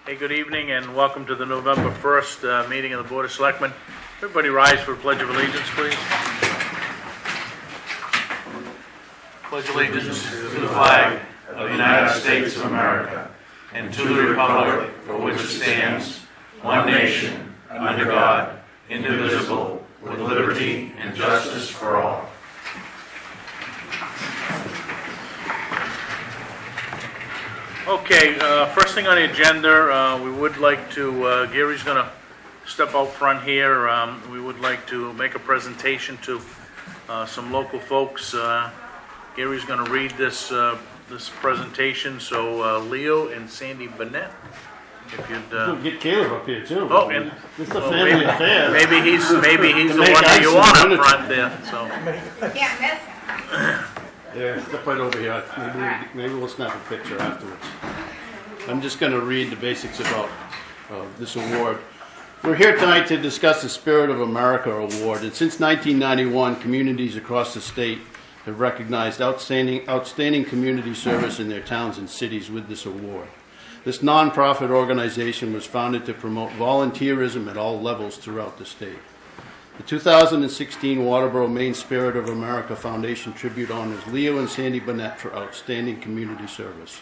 Hey, good evening and welcome to the November 1st meeting of the Board of Selectmen. Everybody rise for the Pledge of Allegiance, please. Pledge allegiance to the flag of the United States of America and to the republic for which it stands, one nation, under God, indivisible, with liberty and justice for all. Okay, first thing on the agenda, we would like to, Gary's going to step out front here. We would like to make a presentation to some local folks. Gary's going to read this presentation, so Leo and Sandy Binette, if you'd... We'll get Caleb up here too. Oh, and it's a family affair. Maybe he's the one that you want up front there. So Can't miss him. Yeah, step right over here. Maybe we'll snap a picture afterwards. I'm just going to read the basics about this award. We're here tonight to discuss the Spirit of America Award, and since 1991, communities across the state have recognized outstanding community service in their towns and cities with this award. This nonprofit organization was founded to promote volunteerism at all levels throughout the state. The 2016 Waterboro Main Spirit of America Foundation tribute honors Leo and Sandy Binette for outstanding community service.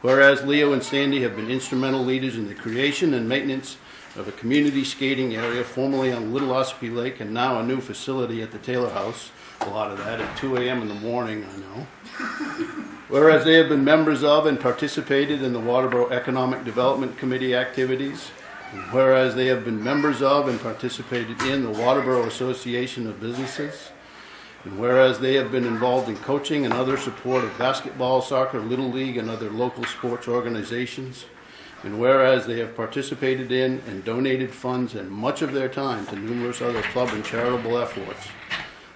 Whereas Leo and Sandy have been instrumental leaders in the creation and maintenance of a community skating area formerly on Little Ossipee Lake and now a new facility at the Taylor House, a lot of that at 2 a.m. in the morning, I know. Whereas they have been members of and participated in the Waterboro Economic Development Committee activities, whereas they have been members of and participated in the Waterboro Association of Businesses, and whereas they have been involved in coaching and other support of basketball, soccer, Little League, and other local sports organizations, and whereas they have participated in and donated funds and much of their time to numerous other club and charitable efforts,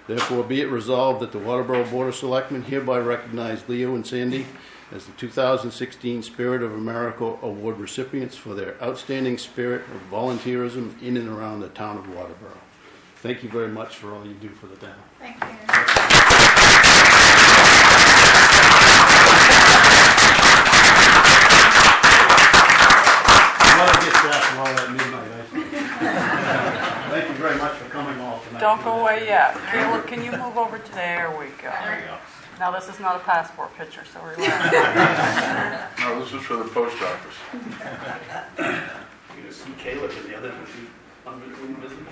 therefore be it resolved that the Waterboro Board of Selectmen hereby recognize Leo and Sandy as the 2016 Spirit of America Award recipients for their outstanding spirit of volunteerism in and around the town of Waterboro. Thank you very much for all you do for the town. Thank you. Thank you very much for coming all tonight. Don't go away yet. Caleb, can you move over to there? We go. There you go. Now, this is not a passport picture, so relax. No, this is for the post office. You're going to see Caleb and the others will be invisible.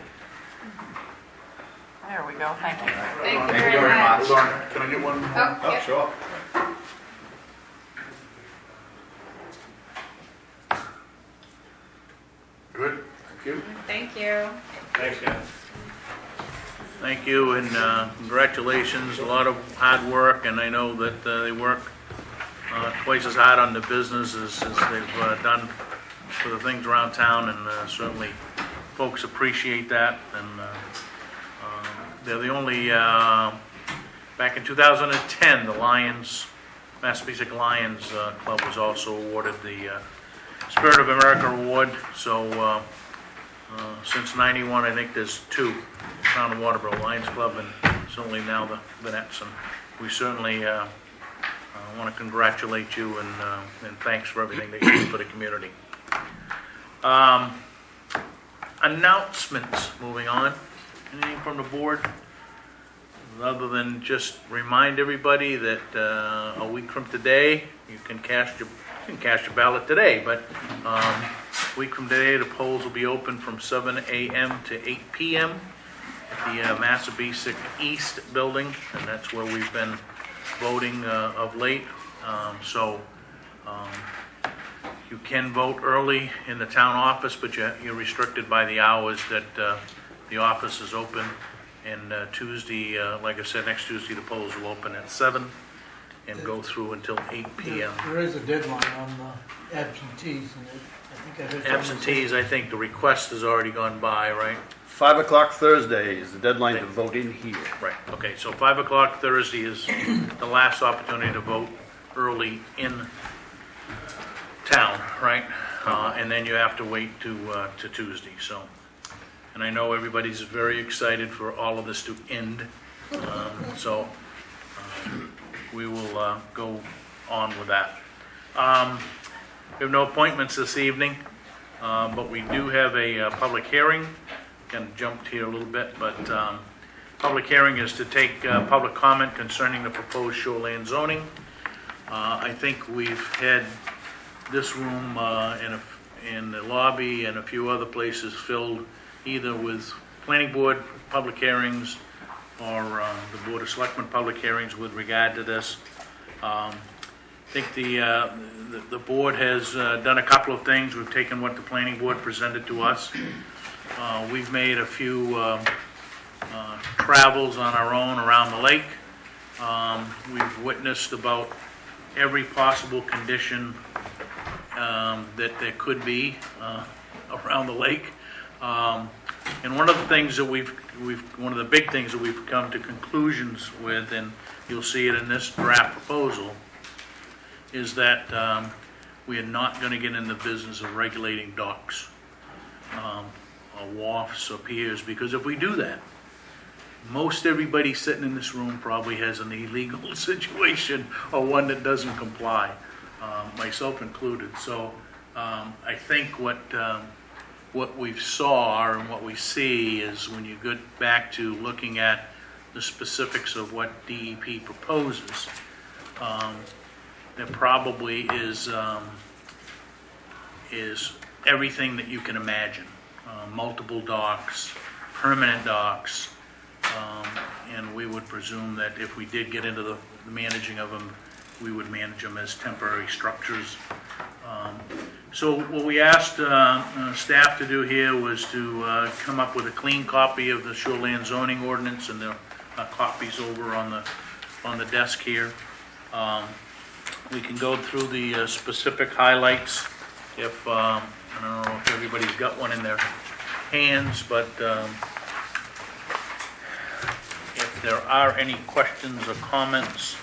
There we go. Thank you. Thank you very much. Hold on, can I get one? Oh, Oh, yeah. sure. Good, thank you. Thank you. Thanks, guys. thank you and congratulations. A lot of hard work, and I know that they work twice as hard on the business as they've done for the things around town, and certainly folks appreciate that. And they're the only, back in 2010, the Massapequa Lions Club was also awarded the Spirit of America Award. So since 91, I think there's two, Town of Waterboro Lions Club and certainly now the Binettes. And we certainly want to congratulate you and thanks for everything that you do for the community. Announcements, moving on. Anything from the board? Other than just remind everybody that a week from today, you can cast your ballot today, but a week from today, the polls will be open from 7 a.m. to 8 p.m. at the M.R.S.A East building, and that's where we've been voting of late. So you can vote early in the town office, but you're restricted by the hours that the office is open. And Tuesday, like I said, next Tuesday the polls will open at 7 and go through until 8 p.m. There is a deadline on absentees, and I think I heard Absentees, I think the request has already gone by, right? 5 o'clock Thursday is the deadline to vote in here. Right, okay, so 5 o'clock Thursday is the last opportunity to vote early in town, right? And then you have to wait to Tuesday, so. And I know everybody's very excited for all of this to end, so we will go on with that. We have no appointments this evening, but we do have a public hearing. Kind of jumped here a little bit, but public hearing is to take public comment concerning the proposed shoreland zoning. I think we've had this room in the lobby and a few other places filled either with planning board public hearings or the Board of Selectmen public hearings with regard to this. I think the board has done a couple of things. We've taken what the planning board presented to us. We've made a few travels on our own around the lake. We've witnessed about every possible condition that there could be around the lake. And one of the things that one of the big things that we've come to conclusions with, and you'll see it in this draft proposal, is that we are not going to get in the business of regulating docks, or wharfs or piers, because if we do that, most everybody sitting in this room probably has an illegal situation or one that doesn't comply, myself included. So I think what we saw and what we see is when you get back to looking at the specifics of what DEP proposes, there probably is everything that you can imagine. Multiple docks, permanent docks, and we would presume that if we did get into the managing of them, we would manage them as temporary structures. So what we asked staff to do here was to come up with a clean copy of the Shoreland zoning ordinance, and there are copies over on the desk here. We can go through the specific highlights if I don't know if everybody's got one in their hands, but if there are any questions or comments,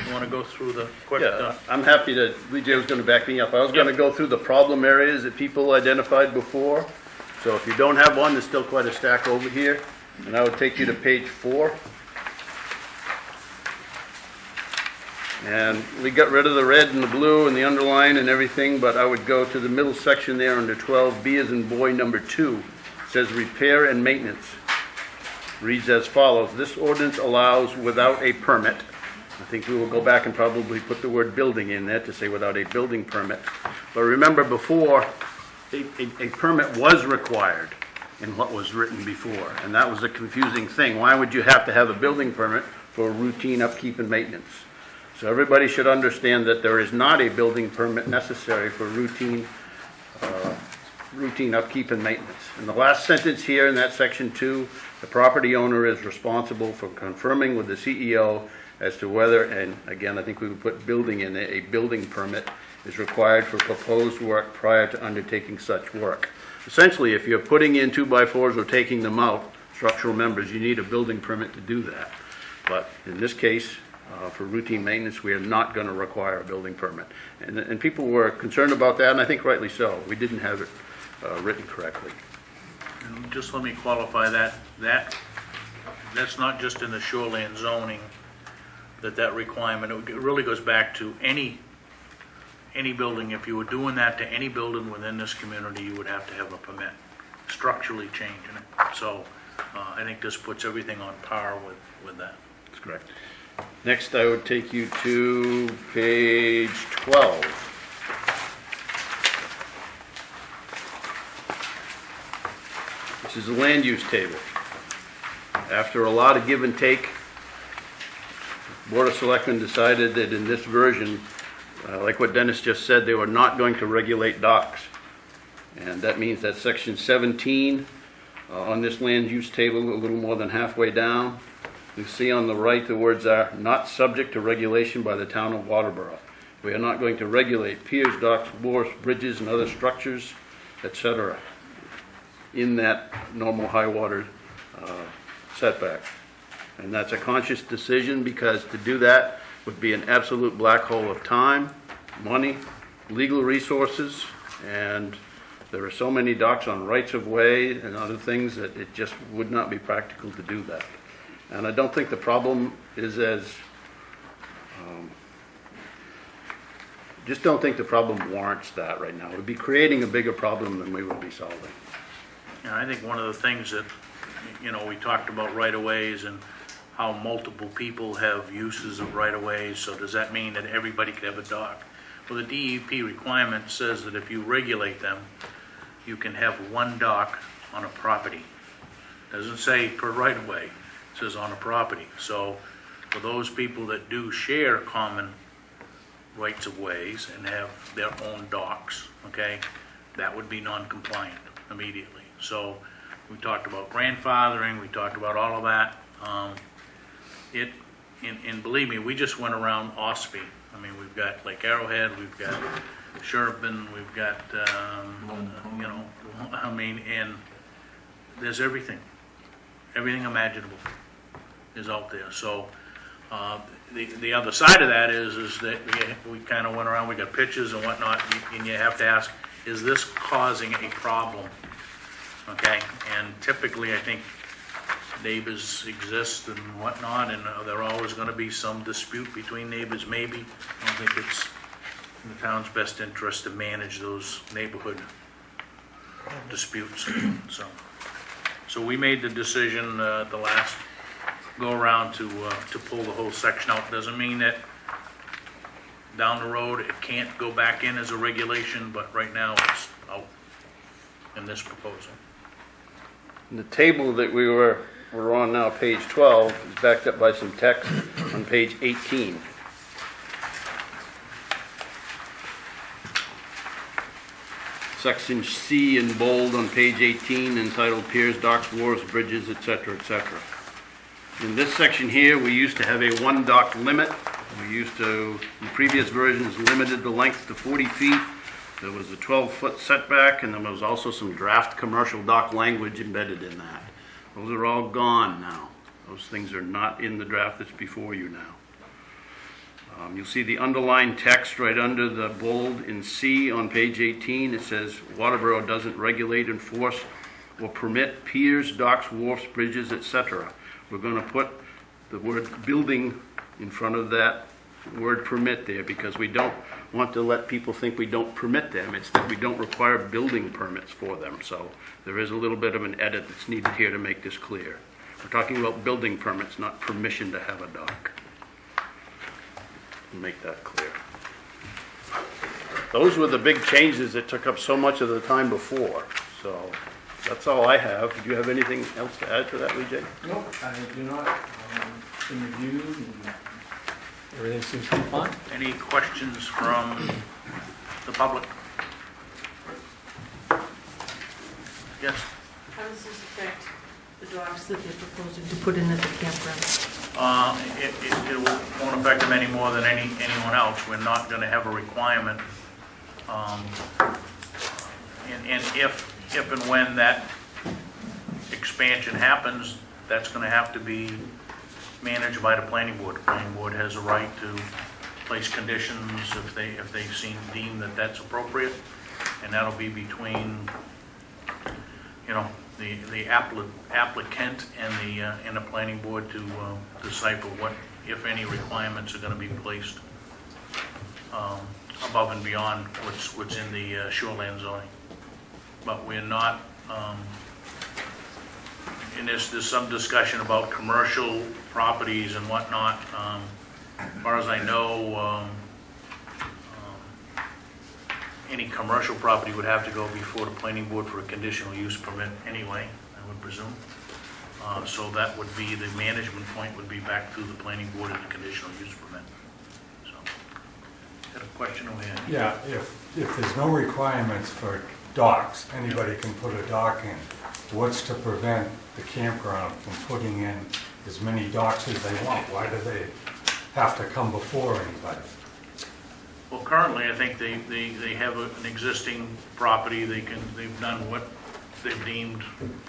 you want to go through the Yeah, I'm happy to, BJ was going to back me up. I was going to go through the problem areas that people identified before. So if you don't have one, there's still quite a stack over here. And I would take you to page 4. And we got rid of the red and the blue and the underline and everything, but I would go to the middle section there under 12B as in boy number 2. It says repair and maintenance. Reads as follows. This ordinance allows without a permit. I think we will go back and probably put the word building in there to say without a building permit. But remember before, a permit was required in what was written before. And that was a confusing thing. Why would you have to have a building permit for routine upkeep and maintenance? So everybody should understand that there is not a building permit necessary for routine upkeep and maintenance. In the last sentence here in that section 2, the property owner is responsible for confirming with the CEO as to whether, and again, I think we would put building in there, a building permit is required for proposed work prior to undertaking such work. Essentially, if you're putting in 2x4s or taking them out, structural members, you need a building permit to do that. But in this case, for routine maintenance, we are not going to require a building permit. And people were concerned about that, and I think rightly so. We didn't have it written correctly. And just let me qualify that. That's not just in the shoreland zoning, that requirement. It really goes back to any building. If you were doing that to any building within this community, you would have to have a permit, structurally changing it. So I think this puts everything on par with that. That's correct. Next, I would take you to page 12. This is the land use table. After a lot of give and take, Board of Selectmen decided that in this version, like what Dennis just said, they were not going to regulate docks. And that means that section 17 on this land use table, a little more than halfway down, you see on the right the words are not subject to regulation by the town of Waterboro. We are not going to regulate piers, docks, wharfs, bridges, and other structures, etc. in that normal high water setback. And that's a conscious decision because to do that would be an absolute black hole of time, money, legal resources, and there are so many docks on rights of way and other things that it just would not be practical to do that. And I don't think the problem is as just don't think the problem warrants that right now. It would be creating a bigger problem than we would be solving. Yeah, I think one of the things that, we talked about right-of-ways and how multiple people have uses of right-of-ways, so does that mean that everybody could have a dock? Well, the DEP requirement says that if you regulate them, you can have one dock on a property. Doesn't say per right-of-way, it says on a property. So for those people that do share common rights of ways and have their own docks, okay, that would be non-compliant immediately. So we talked about grandfathering, we talked about all of that. And believe me, we just went around OSPI. I mean, we've got Lake Arrowhead, we've got Shoreland, we've got, and there's everything imaginable is out there. So the other side of that is that we kind of went around, we got pictures and whatnot, and you have to ask, is this causing a problem? Okay, and typically I think neighbors exist and whatnot, and there are always going to be some dispute between neighbors, maybe. I don't think it's in the town's best interest to manage those neighborhood disputes. So we made the decision at the last go-around to pull the whole section out. Doesn't mean that down the road it can't go back in as a regulation, but right now it's out in this proposal. The table that we're on now, page 12, is backed up by some text on page 18. Section C in bold on page 18, entitled Piers, Docks, Wharves, Bridges, etc., etc. In this section here, we used to have a one dock limit. We used to, in previous versions, limited the length to 40 feet. There was a 12-foot setback, and there was also some draft commercial dock language embedded in that. Those are all gone now. Those things are not in the draft that's before you now. You'll see the underlined text right under the bold in C on page 18. It says, Waterboro doesn't regulate, enforce, or permit piers, docks, wharfs, bridges, etc. We're going to put the word building in front of that word permit there, because we don't want to let people think we don't permit them. It's that we don't require building permits for them. So there is a little bit of an edit that's needed here to make this clear. We're talking about building permits, not permission to have a dock. Make that clear. Those were the big changes that took up so much of the time before. So that's all I have. Do you have anything else to add to that, Vijay? Nope, I do not. Been reviewed and everything seems to be fine. Any questions from the public? Yes? How does this affect the docks that they're proposing to put in at the campground? It won't affect them any more than anyone else. We're not going to have a requirement. And if and when that expansion happens, that's going to have to be managed by the planning board. The planning board has a right to place conditions if they deem that that's appropriate, and that'll be between the applicant and the planning board to decipher what, if any, requirements are going to be placed above and beyond what's in the shoreland zoning. But we're not, and there's some discussion about commercial properties and whatnot. As far as I know, any commercial property would have to go before the planning board for a conditional use permit anyway, I would presume. So that would be, the management point would be back through the planning board and the conditional use permit. So, got a question over here? Yeah, if there's no requirements for docks, anybody can put a dock in. What's to prevent the campground from putting in as many docks as they want? Why do they have to come before anybody? Well, currently, I think they have an existing property. They've done what they've deemed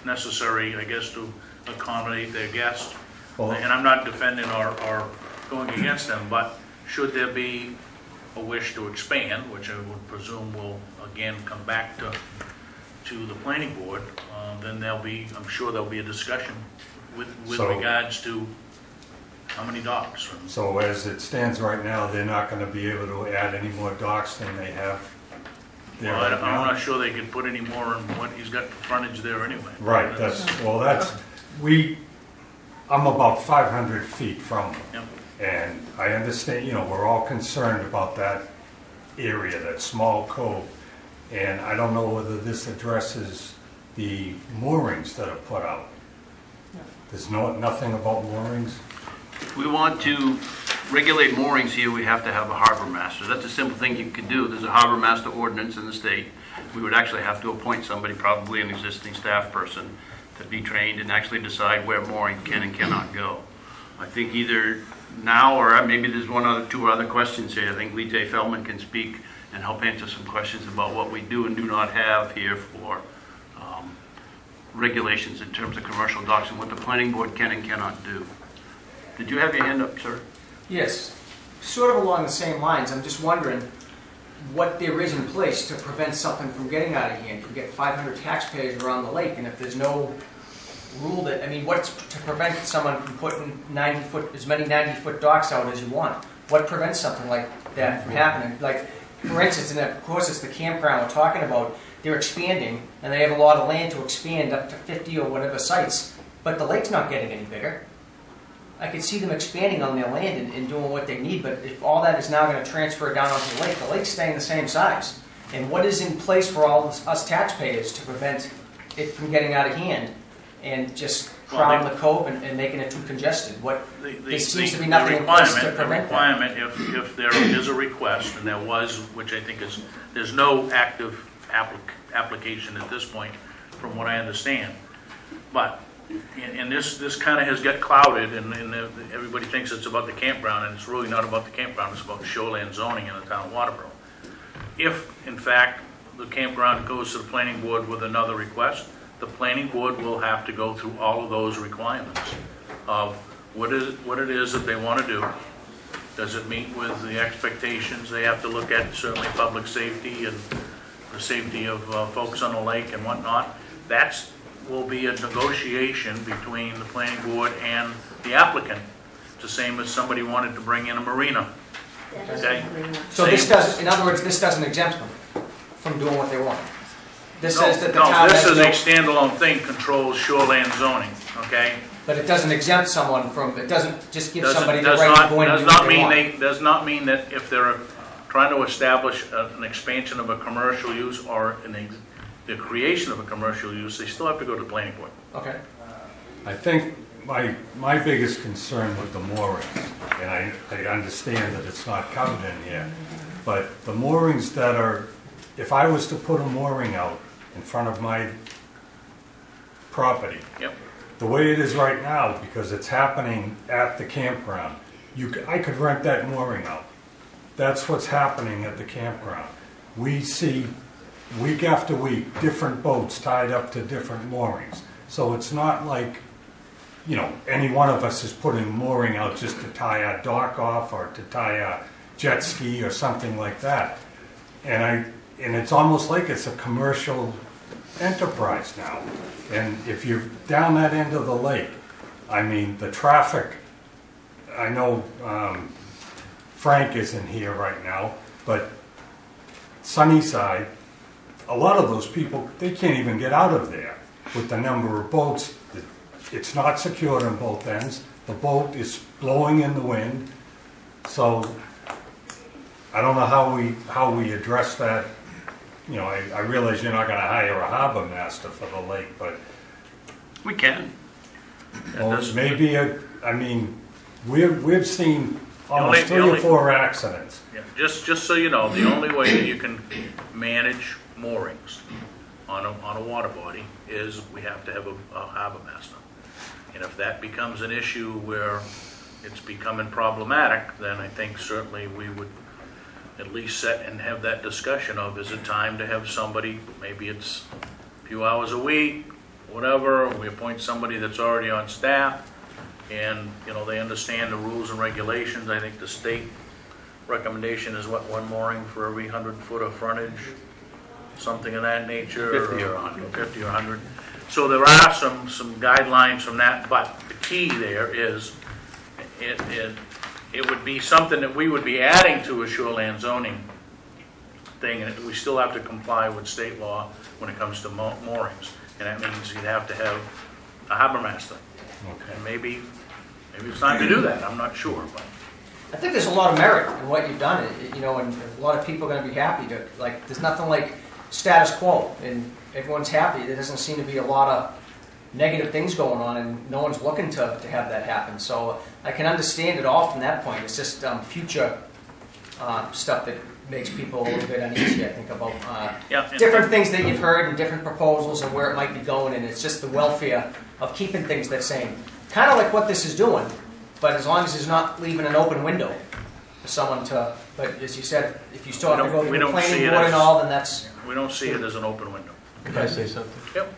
necessary, I guess, to accommodate their guests. Well, And I'm not defending or going against them, but should there be a wish to expand, which I would presume will again come back to the planning board, then I'm sure there'll be a discussion with So- regards to How many docks? So as it stands right now, they're not gonna be able to add any more docks than they have there Well, right I'm now? not sure they could put any more in what he's got frontage there anyway. Right, I'm about 500 feet from them. Yep. And I understand, we're all concerned about that area, that small cove. And I don't know whether this addresses the moorings that are put out. There's nothing about moorings? If we want to regulate moorings here, we have to have a harbor master. That's a simple thing you could do. There's a harbor master ordinance in the state. We would actually have to appoint somebody, probably an existing staff person, to be trained and actually decide where mooring can and cannot go. I think either now or maybe there's two other questions here. I think Lee J. Feldman can speak and help answer some questions about what we do and do not have here for regulations in terms of commercial docks and what the planning board can and cannot do. Did you have your hand up, sir? Yes, sort of along the same lines. I'm just wondering what there is in place to prevent something from getting out of hand. You get 500 taxpayers around the lake, and if there's no rule what's to prevent someone from putting as many 90-foot docks out as you want? What prevents something like that from happening? Like, for instance, and of course it's the campground we're talking about, they're expanding, and they have a lot of land to expand up to 50 or whatever sites, but the lake's not getting any bigger. I could see them expanding on their land and doing what they need, but if all that is now going to transfer down onto the lake's staying the same size. And what is in place for all of us taxpayers to prevent it from getting out of hand and just crowding the cove and making it too congested? There seems to be nothing in place to prevent that. The requirement, if there is a request, and there was, which I think is, there's no active application at this point, from what I understand. But and this kind of has got clouded, and everybody thinks it's about the campground, and it's really not about the campground. It's about shoreland zoning in the town of Waterboro. If, in fact, the campground goes to the planning board with another request, the planning board will have to go through all of those requirements of what it is that they want to do. Does it meet with the expectations? They have to look at certainly public safety and the safety of folks on the lake and whatnot. That will be a negotiation between the planning board and the applicant. It's the same as somebody wanted to bring in a marina. Okay? So this doesn't, in other words, this doesn't exempt them from doing what they want. This says that the No, town this has is a no, standalone thing, controls shoreland zoning, okay? but it doesn't exempt someone from, it doesn't just give somebody the right to go in and do what they want. Does not mean that if they're trying to establish an expansion of a commercial use or the creation of a commercial use, they still have to go to the planning board. Okay. I think my biggest concern with the moorings, and I understand that it's not covered in here, but the moorings that are, if I was to put a mooring out in front of my property, Yep. the way it is right now, because it's happening at the campground, I could rent that mooring out. That's what's happening at the campground. We see week after week different boats tied up to different moorings. So it's not like, any one of us is putting mooring out just to tie a dock off or to tie a jet ski or something like that. And it's almost like it's a commercial enterprise now. And if you're down that end of the lake, the traffic, I know Frank isn't here right now, but Sunnyside, a lot of those people, they can't even get out of there with the number of boats. It's not secured on both ends. The boat is blowing in the wind. So I don't know how we address that. I realize you're not going to hire a harbor master for the lake, but We can. we've seen almost The 3 or only- 4 accidents. Yeah, just so you know, the only way that you can manage moorings on a water body is we have to have a harbor master. And if that becomes an issue where it's becoming problematic, then I think certainly we would at least set and have that discussion of, is it time to have somebody, maybe it's a few hours a week, whatever, we appoint somebody that's already on staff, and, they understand the rules and regulations. I think the state recommendation is what, 1 mooring for every 100 foot of frontage, something of that nature. 50 or 100. 50 or 100. So there are some guidelines from that, but the key there is, it would be something that we would be adding to a shoreland zoning thing, and we still have to comply with state law when it comes to moorings. And that means you'd have to have a harbor master. And maybe it's time to do that, I'm not sure, but. I think there's a lot of merit in what you've done, you know, and a lot of people are gonna be happy to, like, there's nothing like status quo, and everyone's happy. There doesn't seem to be a lot of negative things going on, and no one's looking to have that happen. So I can understand it all from that point. It's just future stuff that makes people a little bit uneasy, I think, about different things that you've heard and different proposals and where it might be going, and it's just the welfare of keeping things the same. Kind of like what this is doing, but as long as it's not leaving an open window for someone to, but as you said, if you still have to go to the planning board and all, then that's... We don't see it as an open window. Can I say something? Yep.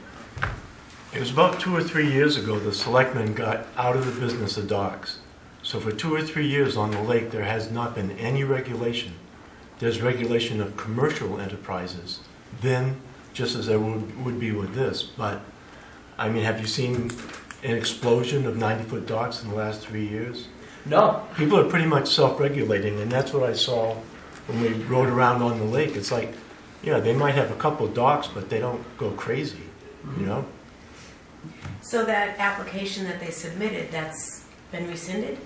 It was about 2 or 3 years ago, the selectmen got out of the business of docks. So for 2 or 3 years on the lake, there has not been any regulation. There's regulation of commercial enterprises, then, just as there would be with this. But, I mean, have you seen an explosion of 90-foot docks in the last 3 years? No. People are pretty much self-regulating, and that's what I saw when we rode around on the lake. It's like, yeah, they might have a couple docks, but they don't go crazy, you know? So that application that they submitted, that's been rescinded?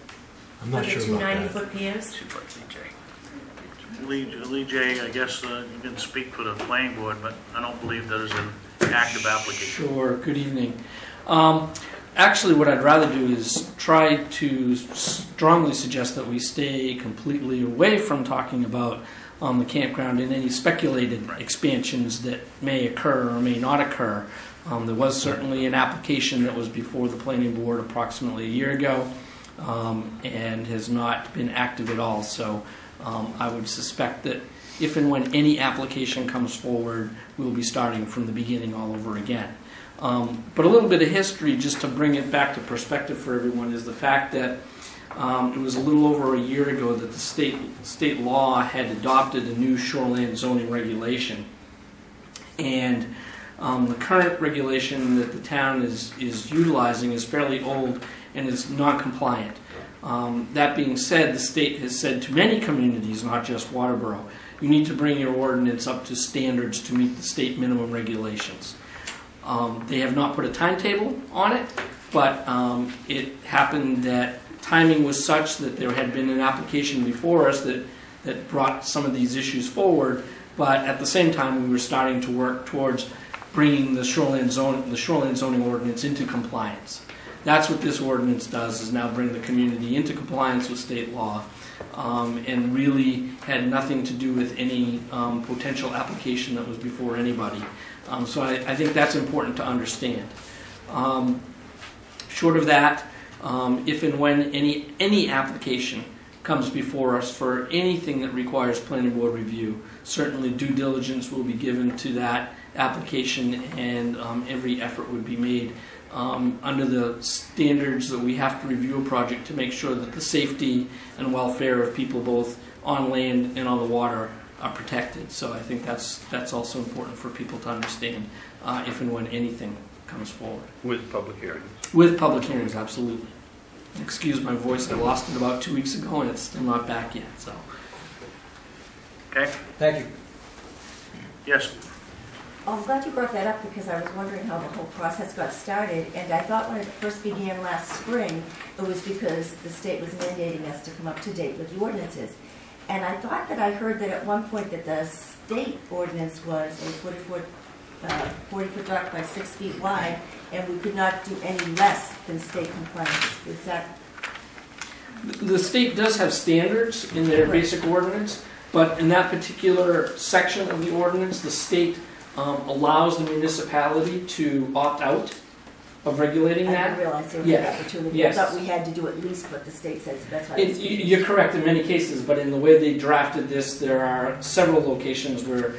I'm not sure about that. For the 2 90-foot piers? Lee J, I guess you can speak for the planning board, but I don't believe there's an active application. Sure, good evening. Actually, what I'd rather do is try to strongly suggest that we stay completely away from talking about the campground and any speculated expansions that may occur or may not occur. There was certainly an application that was before the planning board approximately a year ago and has not been active at all. So I would suspect that if and when any application comes forward, we'll be starting from the beginning all over again. But a little bit of history, just to bring it back to perspective for everyone, is the fact that it was a little over a year ago that the state law had adopted a new shoreland zoning regulation. And the current regulation that the town is utilizing is fairly old and is non-compliant. That being said, the state has said to many communities, not just Waterboro, you need to bring your ordinance up to standards to meet the state minimum regulations. They have not put a timetable on it, but it happened that timing was such that there had been an application before us that brought some of these issues forward, but at the same time we were starting to work towards bringing the shoreland zoning ordinance into compliance. That's what this ordinance does, is now bring the community into compliance with state law, and really had nothing to do with any potential application that was before anybody. So I think that's important to understand. Short of that, if and when any application comes before us for anything that requires planning board review, certainly due diligence will be given to that application, and every effort would be made under the standards that we have to review a project to make sure that the safety and welfare of people both on land and on the water are protected. So I think that's also important for people to understand if and when anything comes forward. With public hearings. With public hearings, absolutely. Excuse my voice, I lost it about 2 weeks ago and it's still not back yet. So. Okay. Thank you. Yes. Oh, I'm glad you brought that up because I was wondering how the whole process got started. And I thought when it first began last spring, it was because the state was mandating us to come up to date with the ordinances. And I thought that I heard that at one point that the state ordinance was a 40-foot dock by 6 feet wide, and we could not do any less than state compliance. Is that? The state does have standards in their basic ordinance, but in that particular section of the ordinance, the state allows the municipality to opt out of regulating that. I didn't realize there was an opportunity. Yes. I thought we had to do at least what the state says. That's why. You're correct in many cases, but in the way they drafted this, there are several locations where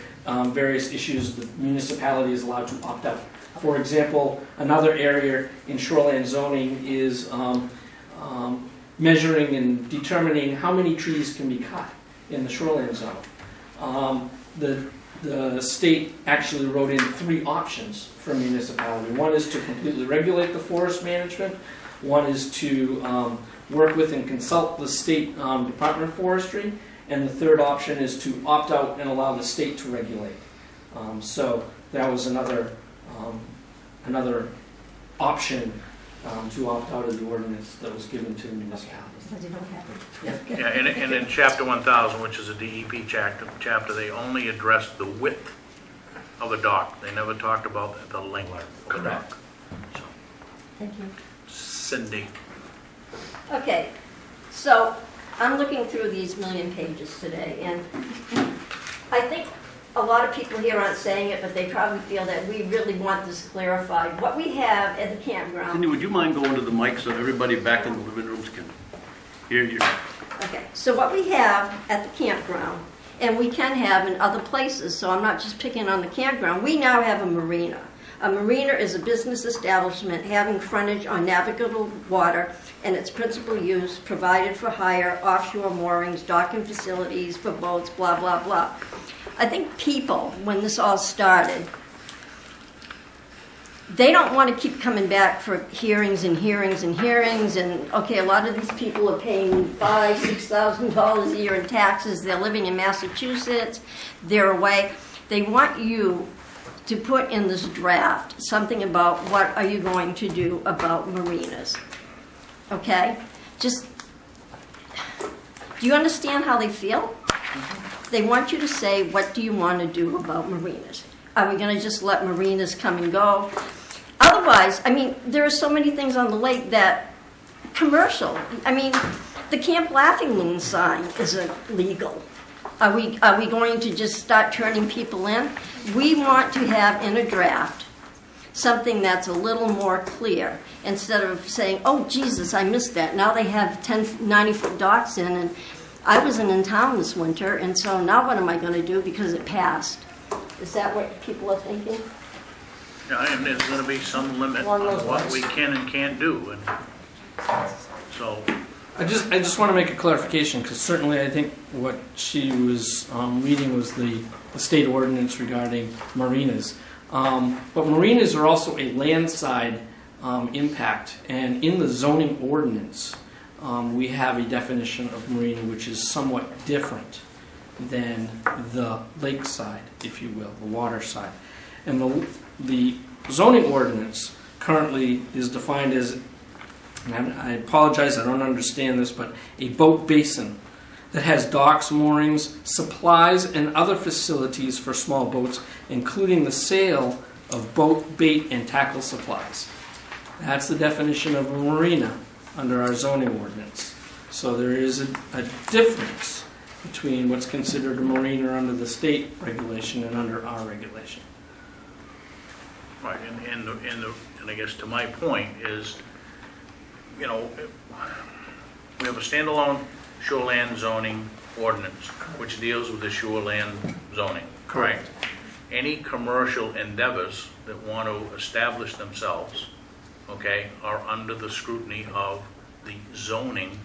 various issues the municipality is allowed to opt out. For example, another area in shoreland zoning is measuring and determining how many trees can be cut in the shoreland zone. The state actually wrote in 3 options for a municipality. One is to completely regulate the forest management. One is to work with and consult the state Department of Forestry, and the third option is to opt out and allow the state to regulate. So that was another option to opt out of the ordinance that was given to municipalities. So they don't have it. Yeah, and in chapter 1000, which is a DEP chapter, they only addressed the width of a dock. They never talked about the length of a dock. So, Thank you. Cindy. Okay, so I'm looking through these million pages today, and I think a lot of people here aren't saying it, but they probably feel that we really want this clarified. What we have at the campground. Cindy, would you mind going to the mic so everybody back in the living rooms can hear you? Okay, so what we have at the campground, and we can have in other places, so I'm not just picking on the campground, we now have a marina. A marina is a business establishment having frontage on navigable water and its principal use provided for hire, offshore moorings, docking facilities for boats, blah, blah, blah. I think people, when this all started, they don't want to keep coming back for hearings and hearings and hearings, and okay, a lot of these people are paying $5,000, $6,000 a year in taxes. They're living in Massachusetts. They're away. They want you to put in this draft something about what are you going to do about marinas. Okay? Just, do you understand how they feel? They want you to say, what do you want to do about marinas? Are we going to just let marinas come and go? Otherwise, I mean, there are so many things on the lake that commercial. I mean, the Camp Laughing Loon sign is illegal. Are we going to just start turning people in? We want to have in a draft something that's a little more clear instead of saying, oh, Jesus, I missed that. Now they have 10 90-foot docks in, and I wasn't in town this winter, and so now what am I going to do because it passed? Is that what people are thinking? Yeah, and there's going to be some limit Along on those what lines. we can and can't do. And so, I just want to make a clarification, because certainly I think what she was reading was the state ordinance regarding marinas. But marinas are also a landside impact, and in the zoning ordinance, we have a definition of marina which is somewhat different than the lakeside, if you will, the water side. And the zoning ordinance currently is defined as, and I apologize, I don't understand this, but a boat basin that has docks, moorings, supplies, and other facilities for small boats, including the sale of boat, bait, and tackle supplies. That's the definition of a marina under our zoning ordinance. So there is a difference between what's considered a marina under the state regulation and under our regulation. right, and I guess to my point is, you know, we have a standalone shoreland zoning ordinance, which deals with the shoreland zoning. Correct. Right? Any commercial endeavors that want to establish themselves, okay, are under the scrutiny of the zoning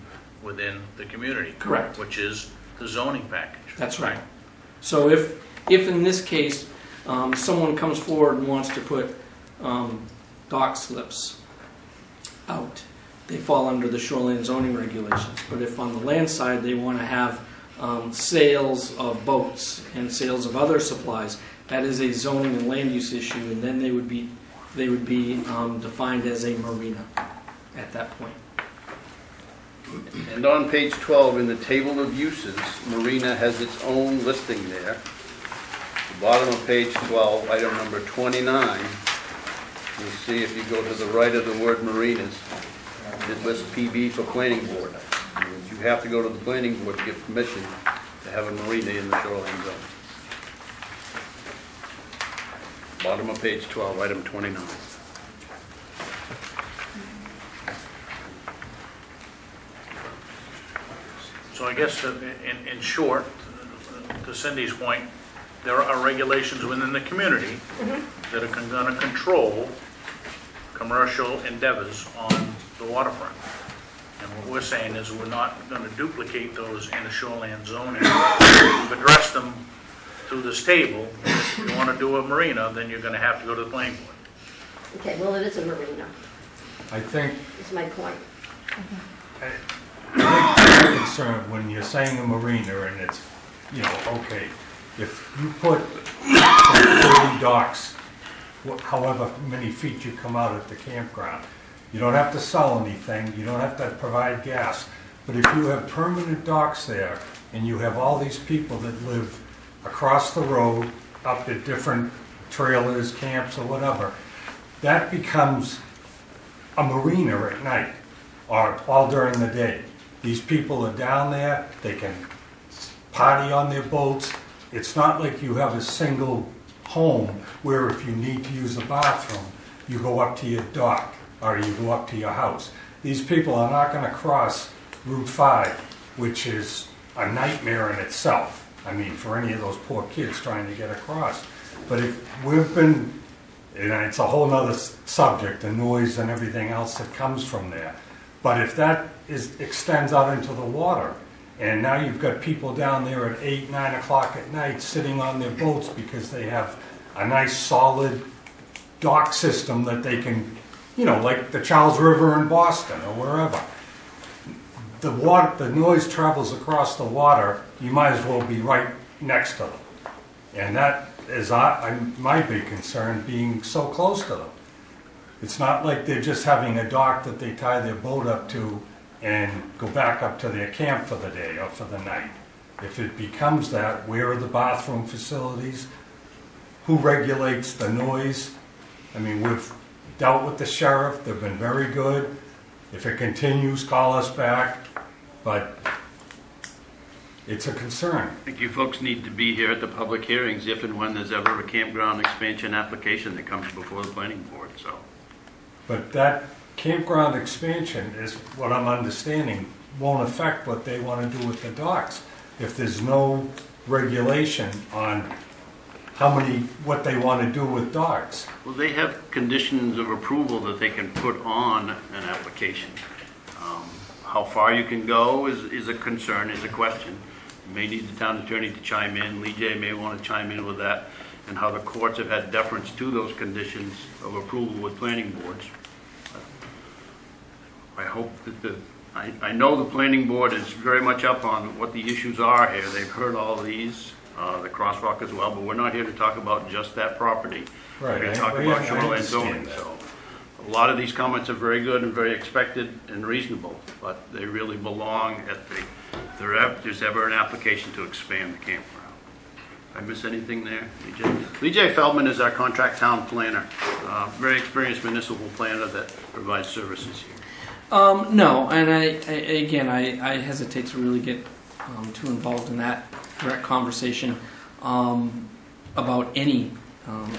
within the community. Correct. Which is the zoning package. That's right. So if in this case, someone comes forward and wants to put dock slips out, they fall under the shoreline zoning regulations. But if on the land side they want to have sales of boats and sales of other supplies, that is a zoning and land use issue, and then they would be defined as a marina at that point. And on page 12, in the table of uses, marina has its own listing there. The bottom of page 12, item number 29, you'll see if you go to the right of the word marinas, it lists PB for planning board. You have to go to the planning board to get permission to have a marina in the shoreline zone. Bottom of page 12, item 29. So I guess in short, to Cindy's point, there are regulations within the community that are going to control commercial endeavors on the waterfront. And what we're saying is we're not going to duplicate those in the shoreline zoning. We've addressed them through this table. If you want to do a marina, then you're going to have to go to the planning board. Okay, well, it is a marina. I think is my point. I'm concerned when you're saying a marina and it's, you know, okay, if you put 30 docks, however many feet you come out at the campground, you don't have to sell anything, you don't have to provide gas, but if you have permanent docks there and you have all these people that live across the road, up at different trailers, camps or whatever, that becomes a marina at night or all during the day. These people are down there, they can party on their boats. It's not like you have a single home where if you need to use a bathroom, you go up to your dock or you go up to your house. These people are not going to cross Route 5, which is a nightmare in itself. I mean, for any of those poor kids trying to get across. But if we've been, and it's a whole other subject, the noise and everything else that comes from there. But if that extends out into the water, and now you've got people down there at 8, 9 o'clock at night sitting on their boats because they have a nice solid dock system that they can, you know, like the Charles River in Boston or wherever. The noise travels across the water, you might as well be right next to them. And that is my big concern, being so close to them. It's not like they're just having a dock that they tie their boat up to and go back up to their camp for the day or for the night. If it becomes that, where are the bathroom facilities? Who regulates the noise? I mean, we've dealt with the sheriff, they've been very good. If it continues, call us back, but it's a concern. I think you folks need to be here at the public hearings if and when there's ever a campground expansion application that comes before the planning board, so. But that campground expansion is what I'm understanding won't affect what they want to do with the docks. If there's no regulation on what they want to do with docks. Well, they have conditions of approval that they can put on an application. How far you can go is a concern, is a question. You may need the town attorney to chime in. Lee J may want to chime in with that, and how the courts have had deference to those conditions of approval with planning boards. I hope that I know the planning board is very much up on what the issues are here. They've heard all these, the crosswalk as well, but we're not here to talk about just that property. Right. We're going to talk about shoreline zoning. So a lot of these comments are very good and very expected and reasonable, but they really belong at the, if there's ever an application to expand the campground. Did I miss anything there? Lee J. Feldman is our contract town planner, very experienced municipal planner that provides services here. No, and I hesitate to really get too involved in that direct conversation about any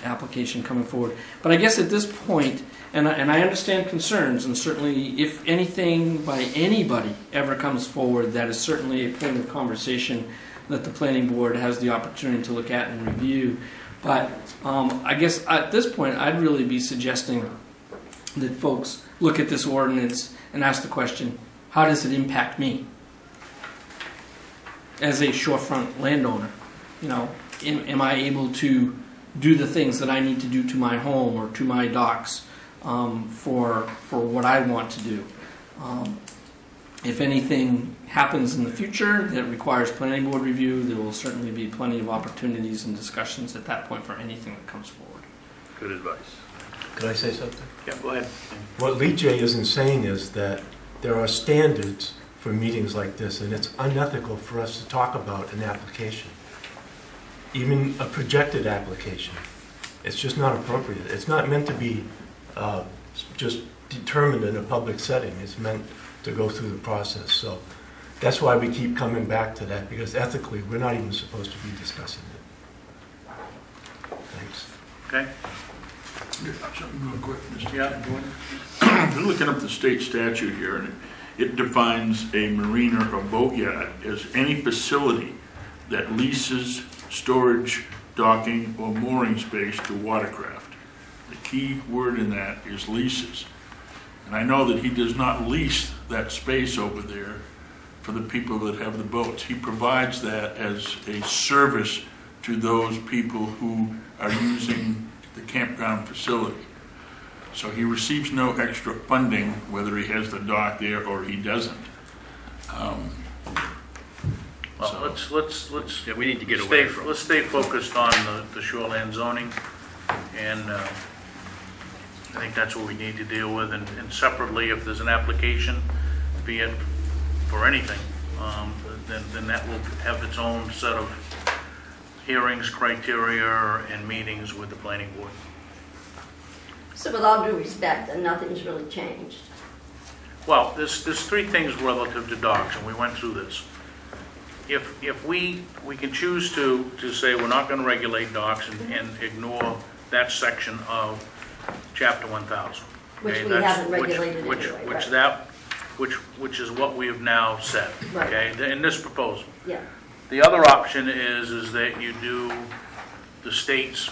application coming forward. But I guess at this point, and I understand concerns, and certainly if anything by anybody ever comes forward, that is certainly a point of conversation that the planning board has the opportunity to look at and review. But I guess at this point, I'd really be suggesting that folks look at this ordinance and ask the question, how does it impact me as a shorefront landowner? You know, am I able to do the things that I need to do to my home or to my docks for what I want to do? If anything happens in the future that requires planning board review, there will certainly be plenty of opportunities and discussions at that point for anything that comes forward. Good advice. Could I say something? Yeah, go ahead. What Lee J isn't saying is that there are standards for meetings like this, and it's unethical for us to talk about an application, even a projected application. It's just not appropriate. It's not meant to be just determined in a public setting. It's meant to go through the process. So that's why we keep coming back to that, because ethically we're not even supposed to be discussing it. Thanks. Okay. Something real quick, Mr. Yeah, Chairman. go ahead. I'm looking up the state statute here, and it defines a marina or boatyard as any facility that leases storage, docking, or mooring space to watercraft. The key word in that is leases. And I know that he does not lease that space over there for the people that have the boats. He provides that as a service to those people who are using the campground facility. So he receives no extra funding, whether he has the dock there or he doesn't. Well, let's Yeah, we need to get away from it. let's stay focused on the shoreland zoning, and I think that's what we need to deal with, and separately, if there's an application, be it for anything, then that will have its own set of hearings, criteria, and meetings with the planning board. So with all due respect, then nothing's really changed. Well, there's three things relative to docks, and we went through this. If we can choose to say we're not going to regulate docks and ignore that section of Chapter 1000. Which okay, we that's- haven't regulated anyway, right. Which is what we have now said, Right. okay, in this proposal. Yeah, The other option is that you do the state's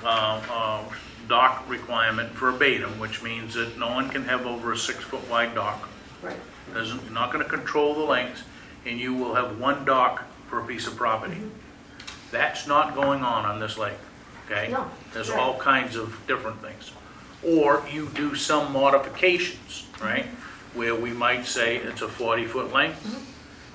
dock requirement verbatim, which means that no one can have over a 6-foot wide dock. right. You're not going to control the length, and you will have one dock per piece of property. That's not going on this lake, okay? No, There's right. all kinds of different things. Or you do some modifications, right? Where we might say it's a 40-foot length,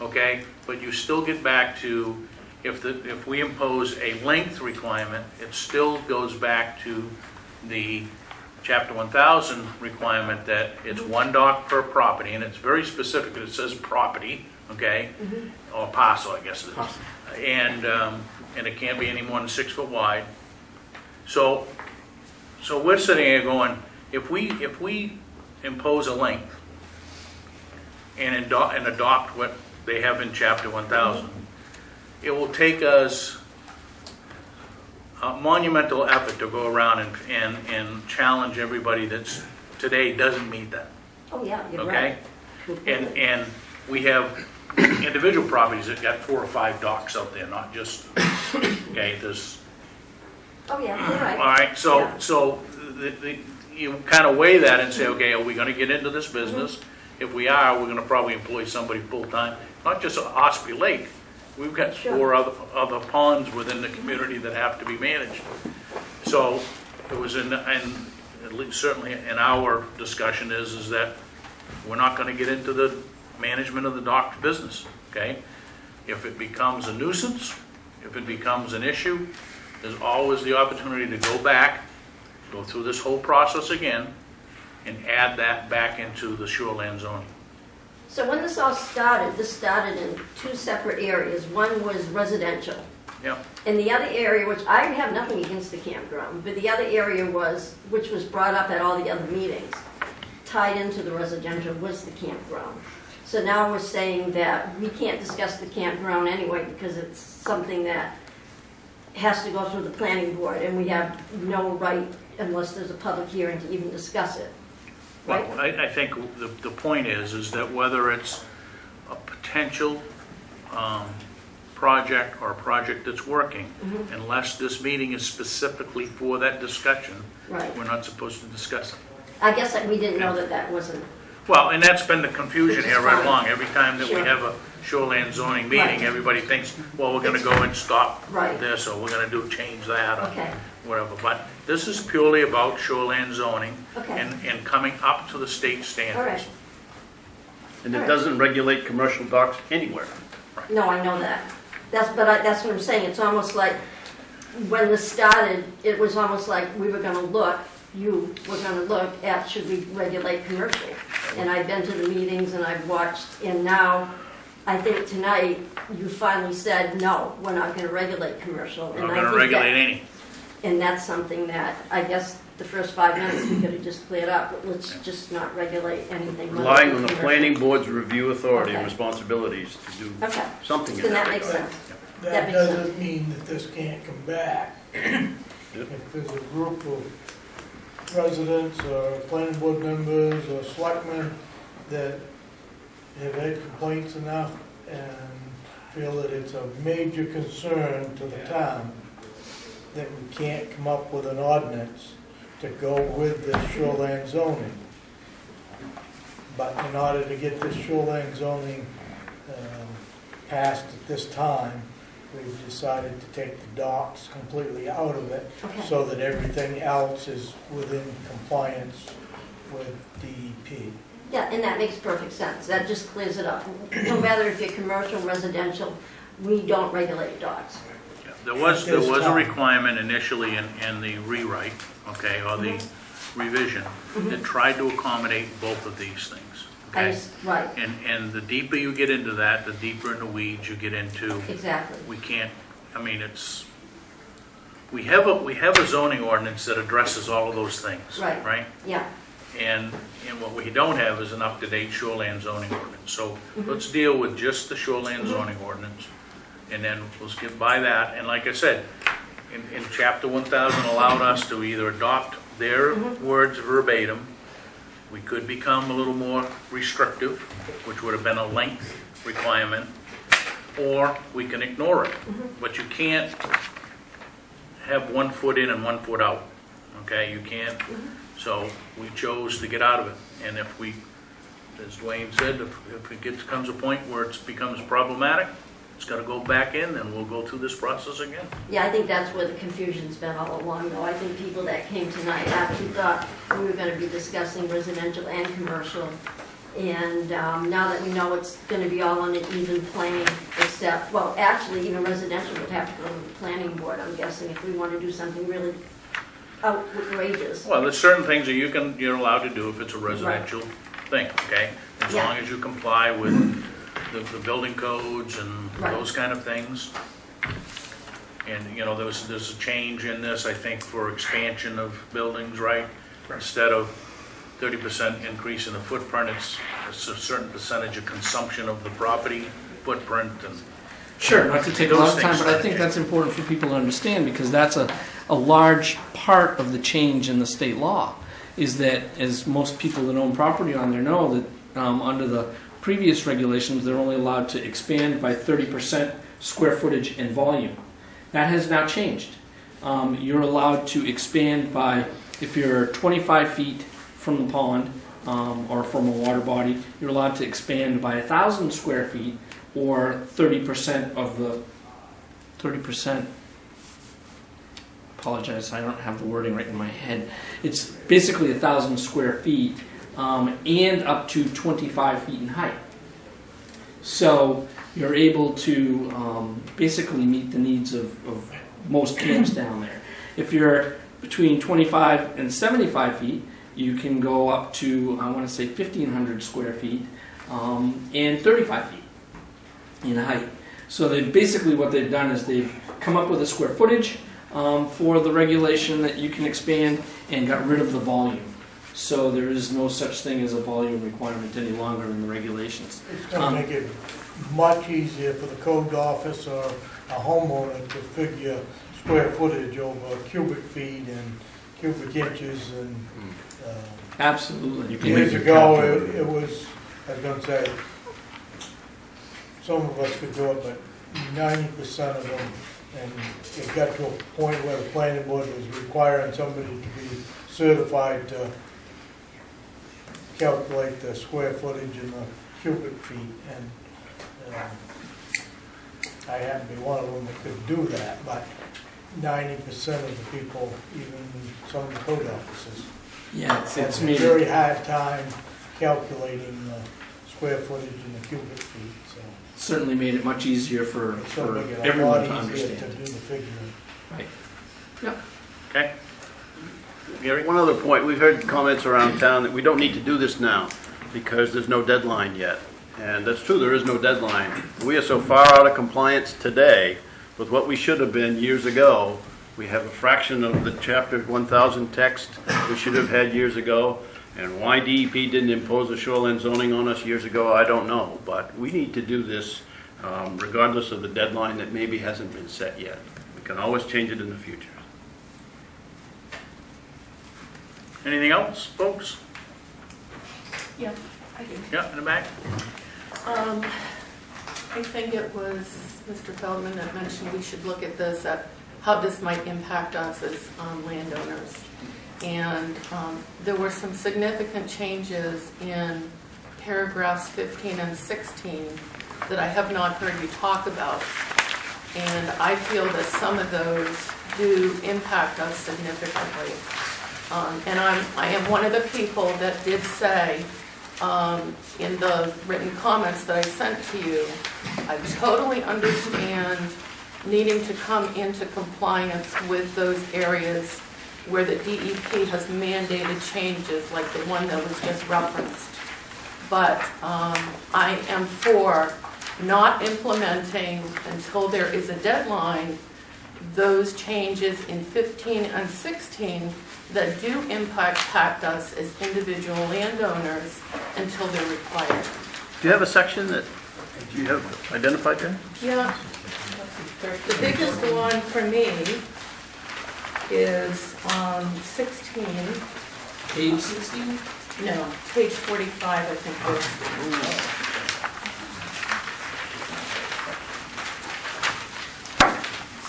okay? But you still get back to, if we impose a length requirement, it still goes back to the Chapter 1000 requirement that it's one dock per property, and it's very specific, it says property, okay? Or parcel, I guess it is. And it can't be any more than 6 foot wide. So we're sitting here going, if we impose a length and adopt what they have in Chapter 1000, it will take us a monumental effort to go around and challenge everybody that's today doesn't meet that, Oh, yeah, you're okay? right. And we have individual properties that got 4 or 5 docks out there, not just, okay, there's, Oh, yeah, you're right. all right, Yeah. so you kind of weigh that and say, okay, are we gonna get into this business? If we are, we're gonna probably employ somebody full-time, not just at Ospey Lake. We've got Sure. 4 other ponds within the community that have to be managed. So it was at least certainly in our discussion is that we're not gonna get into the management of the dock business, okay? If it becomes a nuisance, if it becomes an issue, there's always the opportunity to go back, go through this whole process again, and add that back into the shoreland zoning. So when this all started, this started in 2 separate areas. One was residential. Yep. And the other area, which I have nothing against the campground, but the other area was, which was brought up at all the other meetings, tied into the residential, was the campground. So now we're saying that we can't discuss the campground anyway because it's something that has to go through the planning board, and we have no right, unless there's a public hearing, to even discuss it. Right? Well, I think the point is that whether it's a potential project or a project that's working, unless this meeting is specifically for that discussion, Right. we're not supposed to discuss it. I guess that we didn't know that that wasn't, Well, and that's been the confusion Which is here right fine. along. Every time that we Sure. have a shoreland zoning meeting, Right. everybody thinks, well, we're gonna go and stop Right. this, or we're gonna change that, or Okay. whatever. But this is purely about shoreland zoning Okay. and coming up to the state standards. all right. And it doesn't regulate commercial docks anywhere. No, I know that. That's what I'm saying. It's almost like, when this started, it was almost like we were gonna look, you were gonna look at, should we regulate commercial? And I've been to the meetings and I've watched, and now, I think tonight, you finally said, no, we're not gonna regulate commercial. We're And not I gonna think regulate that- any. And that's something that, I guess, the first 5 minutes, we could have just cleared up, but let's just not regulate anything. Relying on the commercial. planning board's review authority and Okay. responsibilities to do Okay, something in then that that makes regard. sense. That That makes sense. doesn't mean that this can't come back. If there's a group of residents or planning board members or selectmen that have had complaints enough and feel that it's a major concern to the town, that we can't come up with an ordinance to go with this shoreline zoning. But in order to get this shoreline zoning passed at this time, we've decided to take the docks completely out of it, Okay. so that everything else is within compliance with DEP. Yeah, and that makes perfect sense. That just clears it up. No matter if you're commercial, residential, we don't regulate docks. Yeah, There was a requirement initially in the rewrite, okay, or the revision, that tried to accommodate both of these things, okay? Right, And the deeper you get into that, the deeper in the weeds you get into. exactly. We can't, I mean, we have a zoning ordinance that addresses all of those things, Right. right? Yeah, And what we don't have is an up-to-date shoreline zoning ordinance. So let's deal with just the shoreline zoning ordinance, and then let's get by that. And like I said, in chapter 1000 allowed us to either adopt their words verbatim, we could become a little more restrictive, which would have been a length requirement, or we can ignore it. But you can't have 1 foot in and 1 foot out, okay? You can't. So we chose to get out of it. And if we, as Dwayne said, if it comes a point where it becomes problematic, it's got to go back in, and we'll go through this process again. yeah, I think that's where the confusion's been all along, though. I think people that came tonight actually thought we were gonna be discussing residential and commercial. And now that we know it's gonna be all on an even plane, except, well, actually, even residential would have to go to the planning board, I'm guessing, if we want to do something really outrageous. Well, there's certain things that you're allowed to do if it's a residential thing, okay? As Yeah. long as you comply with the building codes and Right. those kind of things. And, you know, there's a change in this, I think, for expansion of buildings, right? Instead of 30% increase in the footprint, it's a certain percentage of consumption of the property footprint and. Sure, not to take a lot of time, but I think that's important for people to understand, because that's a large part of the change in the state law, is that, as most people that own property on there know, that under the previous regulations, they're only allowed to expand by 30% square footage and volume. That has now changed. You're allowed to expand by, if you're 25 feet from the pond or from a water body, you're allowed to expand by 1,000 square feet, or 30% of the 30%. Apologize, I don't have the wording right in my head. It's basically 1,000 square feet and up to 25 feet in height. So you're able to basically meet the needs of most camps down there. If you're between 25 and 75 feet, you can go up to, I want to say, 1,500 square feet and 35 feet in height. So they basically, what they've done is they've come up with a square footage for the regulation that you can expand, and got rid of the volume. So there is no such thing as a volume requirement any longer in the regulations. It's going to make it much easier for the code office or a homeowner to figure square footage over cubic feet and cubic inches and. Absolutely. Years ago, it was, I was going to say, some of us could do it, but 90% of them, and it got to a point where the planning board was requiring somebody to be certified to calculate the square footage and the cubic feet, and I happen to be one of them that could do that, but 90% of the people, even some of the code offices, Yeah, it's have a made very hard time calculating the square footage and the cubic feet, so. certainly made it much easier for It's gonna make it a everyone lot to easier understand. to do the figuring. Right. Okay? Gary? One other point, we've heard comments around town that we don't need to do this now because there's no deadline yet. And that's true, there is no deadline. We are so far out of compliance today with what we should have been years ago. We have a fraction of the chapter 1000 text we should have had years ago. And why DEP didn't impose a shoreline zoning on us years ago, I don't know. But we need to do this regardless of the deadline that maybe hasn't been set yet. We can always change it in the future. Anything else, folks? Yeah, I do. Yeah, in the back? I think it was Mr. Feldman that mentioned we should look at this, at how this might impact us as landowners. And there were some significant changes in paragraphs 15 and 16 that I have not heard you talk about. And I feel that some of those do impact us significantly. And I am one of the people that did say in the written comments that I sent to you, I totally understand needing to come into compliance with those areas where the DEP has mandated changes, like the one that was just referenced. But I am for not implementing until there is a deadline those changes in 15 and 16 that do impact us as individual landowners until they're required. Do you have a section that you have identified there? Yeah. The biggest one for me is on 16. Page 16? No, page 45, I think it is.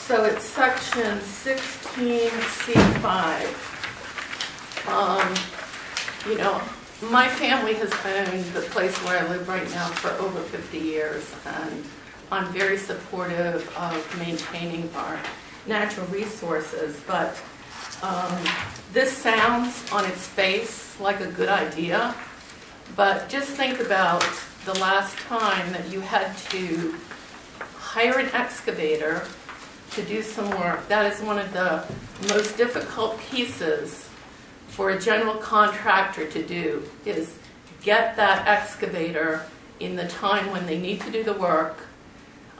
So it's section 16C5. You know, my family has owned the place where I live right now for over 50 years, and I'm very supportive of maintaining our natural resources, but this sounds on its face like a good idea, but just think about the last time that you had to hire an excavator to do some work. That is one of the most difficult pieces for a general contractor to do, is get that excavator in the time when they need to do the work.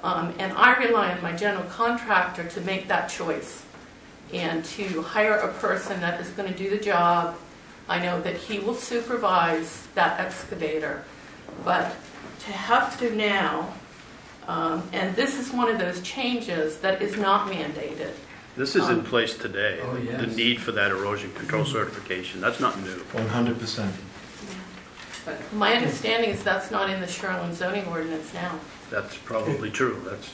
And I rely on my general contractor to make that choice and to hire a person that is going to do the job. I know that he will supervise that excavator, but to have to now, and this is one of those changes that is not mandated. This is in place today. Oh, yes. The need for that erosion control certification, that's not new. 100%. But my understanding is that's not in the Shoreland zoning ordinance now. That's probably true. That's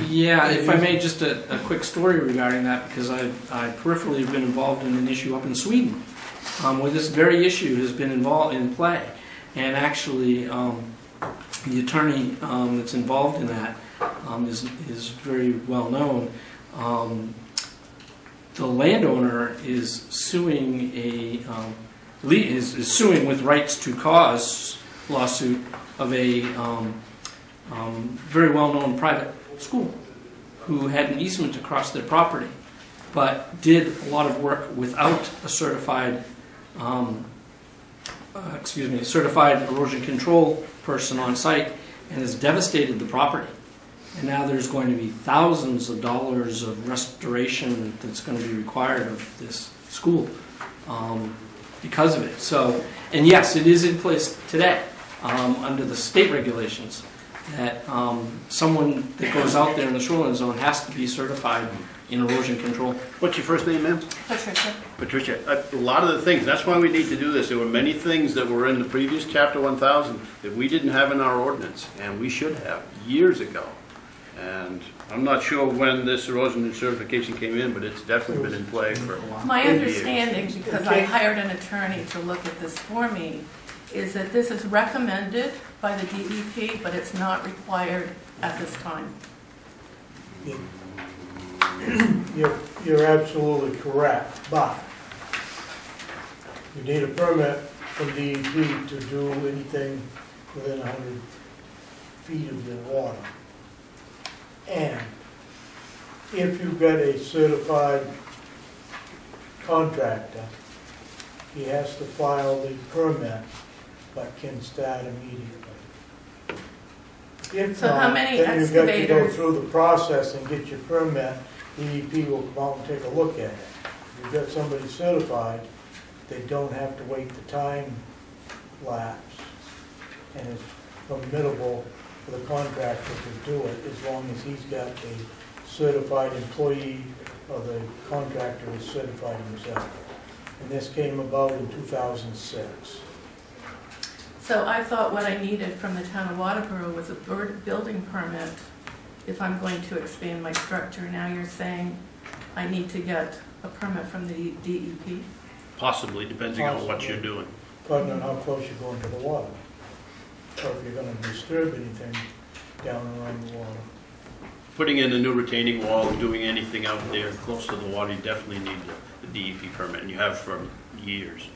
Yeah, if I may, just a quick story regarding that, because I peripherally have been involved in an issue up in Sweden, where this very issue has been involved in play. And actually, the attorney that's involved in that is very well known. The landowner is suing is suing with rights to cause lawsuit of a very well-known private school who had an easement across their property, but did a lot of work without a certified certified erosion control person on site, and has devastated the property. And now there's going to be thousands of dollars of restoration that's going to be required of this school because of it. So, and yes, it is in place today under the state regulations that someone that goes out there in the shoreline zone has to be certified in erosion control. What's your first name, ma'am? Patricia. Patricia. A lot of the things, that's why we need to do this. There were many things that were in the previous chapter 1000 that we didn't have in our ordinance, and we should have years ago. And I'm not sure when this erosion certification came in, but it's definitely been in play for My years. understanding, because I hired an attorney to look at this for me, is that this is recommended by the DEP, but it's not required at this time. You're absolutely correct, but you need a permit from DEP to do anything within 100 feet of the water. And if you've got a certified contractor, he has to file the permit, but can start immediately. If So how not, many then you've got to go excavators? through the process and get your permit. DEP will come out and take a look at it. If you've got somebody certified, they don't have to wait the time lapse, and it's formidable for the contractor to do it as long as he's got a certified employee or the contractor is certified himself. And this came about in 2006. So I thought what I needed from the town of Waterboro was a building permit if I'm going to expand my structure. Now you're saying I need to get a permit from the DEP? Possibly, depending on what you're doing. Depending on how close you're going to the water. So if you're going to disturb anything down around the water. putting in a new retaining wall or doing anything out there close to the water, you definitely need the DEP permit, and you have for years.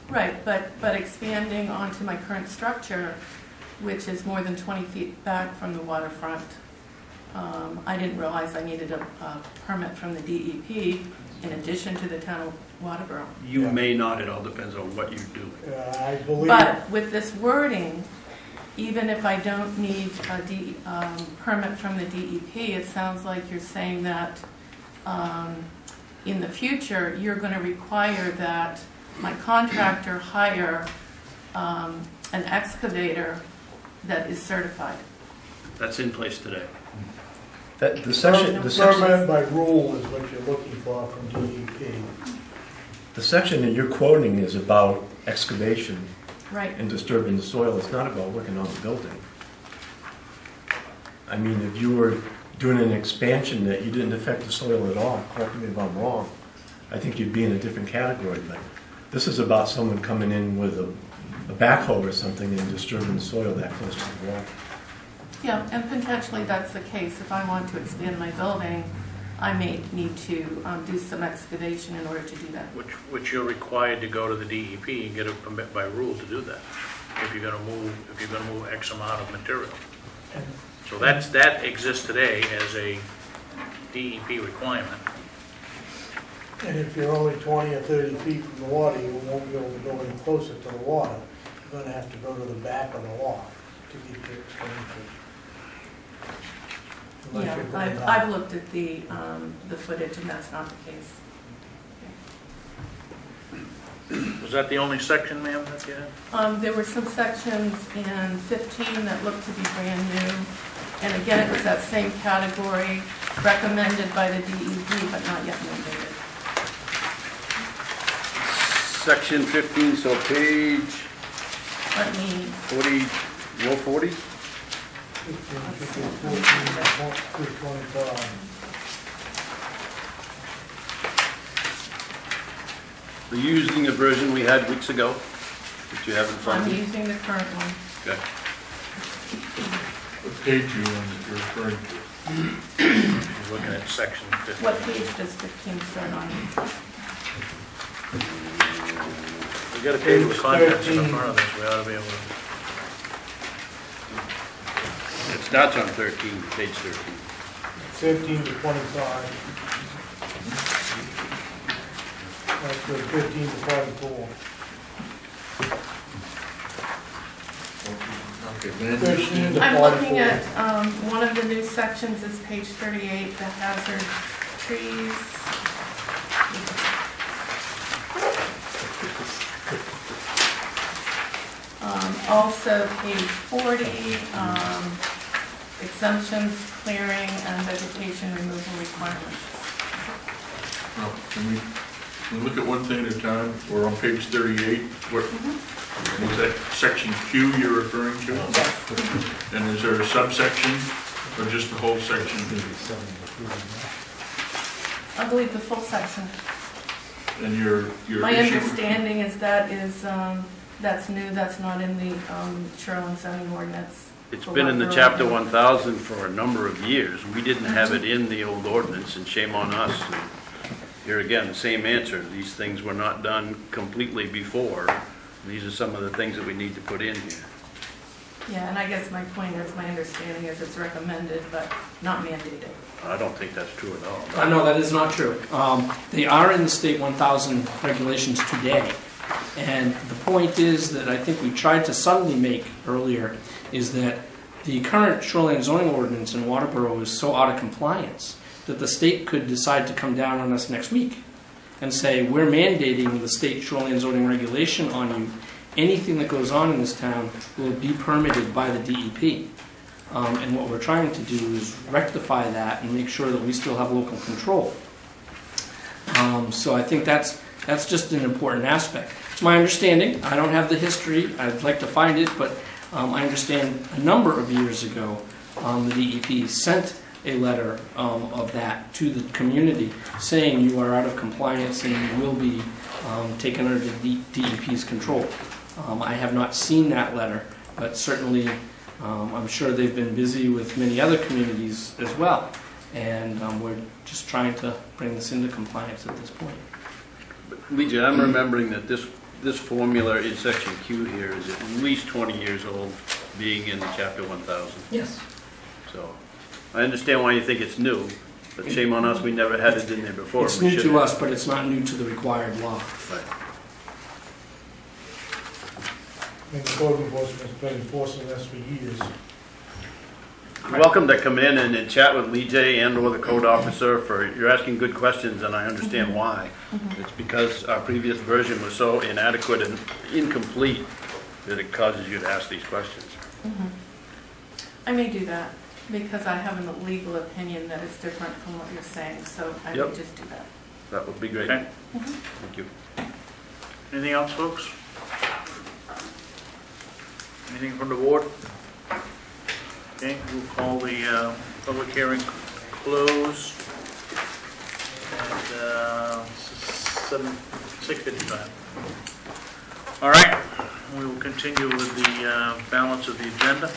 Right, but expanding onto my current structure, which is more than 20 feet back from the waterfront, I didn't realize I needed a permit from the DEP in addition to the town of Waterboro. You may not, it all depends on what you're doing. I believe. But with this wording, even if I don't need a permit from the DEP, it sounds like you're saying that in the future, you're going to require that my contractor hire an excavator that is certified. That's in place today. The section Permit by rule is what you're looking for from DEP. the section that you're quoting is about excavation Right. and disturbing the soil. It's not about working on the building. I mean, if you were doing an expansion that you didn't affect the soil at all, correct me if I'm wrong, I think you'd be in a different category. But this is about someone coming in with a backhoe or something and disturbing the soil that close to the wall. Yeah, and potentially that's the case. If I want to expand my building, I may need to do some excavation in order to do that. Which you're required to go to the DEP and get a permit by rule to do that, if you're gonna move X amount of material. So that exists today as a DEP requirement. And if you're only 20 or 30 feet from the water, you won't be able to go any closer to the water. You're gonna have to go to the back of the lot to get your expansion. Unless Yeah, you're going down. I've looked at the footage and that's not the case. Was that the only section, ma'am, that you had? There were some sections in 15 that looked to be brand new. And again, it was that same category, recommended by the DEP, but not yet mandated. Section 15, so page Let me, 40, low 40s? 15, 14, 25. Are you using the version we had weeks ago that you have in front I'm of you? using the current one. Okay. What page you on that you're referring to? You're looking at section 15. What page does 15 start on? We got a table of Page contents in 13. front of us, we ought to be able to. It starts on 13, page 13. 15 to 25. That's good, 15 to 24. Okay, land 13 use. to I'm looking 44. at, one of the new sections is page 38, the hazard trees. Also page 40, exemptions, clearing, and vegetation removal requirements. Well, can we look at one thing at a time? We're on page 38. What, is that section Q you're referring to? Yes. And is there a subsection or just the whole section? I believe the full section. And your My issue? understanding is that's new, that's not in the Shoreland zoning ordinance. It's for been in the Waterboro. chapter 1000 for a number of years. We didn't have it in the old ordinance, and shame on us. And here again, the same answer. These things were not done completely before. These are some of the things that we need to put in here. Yeah, and I guess my point is, my understanding is it's recommended, but not mandated. I don't think that's true at all. No, that is not true. They are in the state 1000 regulations today. And the point is that I think we tried to subtly make earlier is that the current shoreline zoning ordinance in Waterboro is so out of compliance that the state could decide to come down on us next week and say, we're mandating the state shoreline zoning regulation on you. Anything that goes on in this town will be permitted by the DEP. And what we're trying to do is rectify that and make sure that we still have local control. So I think that's just an important aspect. It's my understanding. I don't have the history. I'd like to find it, but I understand a number of years ago, the DEP sent a letter of that to the community saying you are out of compliance and you will be taken under the DEP's control. I have not seen that letter, but certainly I'm sure they've been busy with many other communities as well, and we're just trying to bring this into compliance at this point. Lee, I'm remembering that this formula in section Q here is at least 20 years old, being in Chapter 1000. Yes. So I understand why you think it's new, but shame on us, we never had it in there before. It's We new should to have. us, but it's not new to the required law. Right. And the code enforcement's been enforcing this for years. You're welcome to come in and chat with Lee J. and or the code officer you're asking good questions, and I understand why. It's because our previous version was so inadequate and incomplete that it causes you to ask these questions. I may do that, because I have a legal opinion that is different from what you're saying, so I Yep. would just do that. That would be great. Okay. Thank you. Anything else, folks? Anything from the board? Okay, we'll call the public hearing closed at 6:55. All right, we will continue with the balance of the agenda.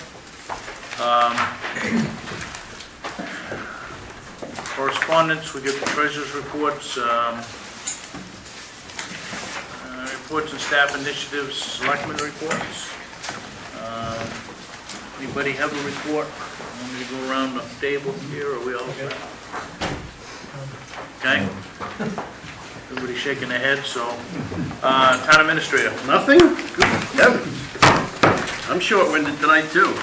Correspondence, we get the treasurer's reports, reports and staff initiatives, selectmen reports. Anybody have a report? Want me to go around the table here, or are we all set? Okay? Everybody shaking their head, so, town administrator. Nothing? Good heavens. I'm short-winded tonight, too.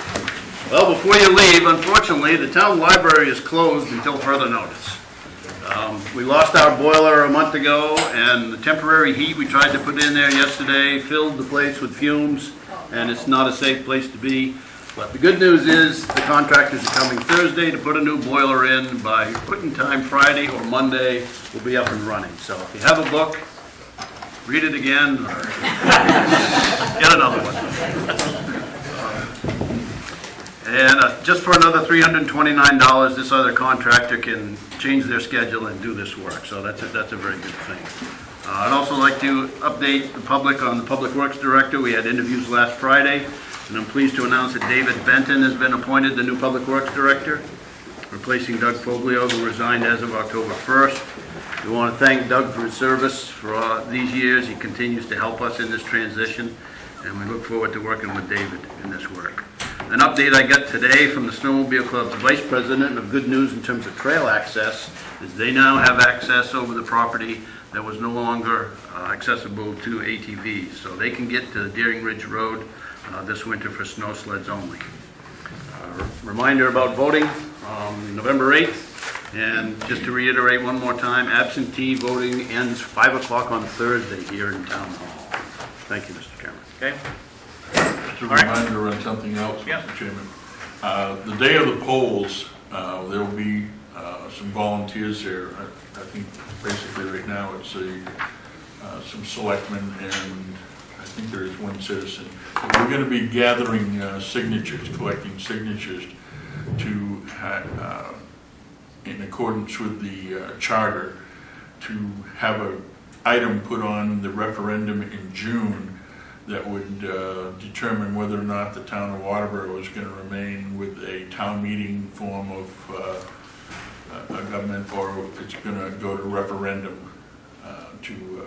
Well, before you leave, unfortunately, the town library is closed until further notice. We lost our boiler a month ago, and the temporary heat we tried to put in there yesterday filled the place with fumes, and it's not a safe place to be. But the good news is the contractors are coming Thursday to put a new boiler in. By putting time Friday or Monday, we'll be up and running. So if you have a book, read it again, or get another one. And just for another $329, this other contractor can change their schedule and do this work. So that's a very good thing. I'd also like to update the public on the Public Works Director. We had interviews last Friday, and I'm pleased to announce that David Benton has been appointed the new Public Works Director, replacing Doug Foglio, who resigned as of October 1st. We want to thank Doug for his service for these years. He continues to help us in this transition, and we look forward to working with David in this work. An update I got today from the Snowmobile Club's Vice President of good news in terms of trail access is they now have access over the property that was no longer accessible to ATVs. So they can get to Deering Ridge Road this winter for snow sleds only. Reminder about voting, November 8th. And just to reiterate one more time, absentee voting ends 5 o'clock on Thursday here in Town Hall. Thank you, Mr. Chairman. Okay? Just a reminder on something else, Yeah. Mr. Chairman. The day of the polls, there will be some volunteers there. I think basically right now it's some selectmen and I think there is one citizen. We're going to be gathering signatures, collecting signatures to, in accordance with the charter, to have an item put on the referendum in June that would determine whether or not the town of Waterboro is going to remain with a town meeting form of a government, or if it's going to go to referendum to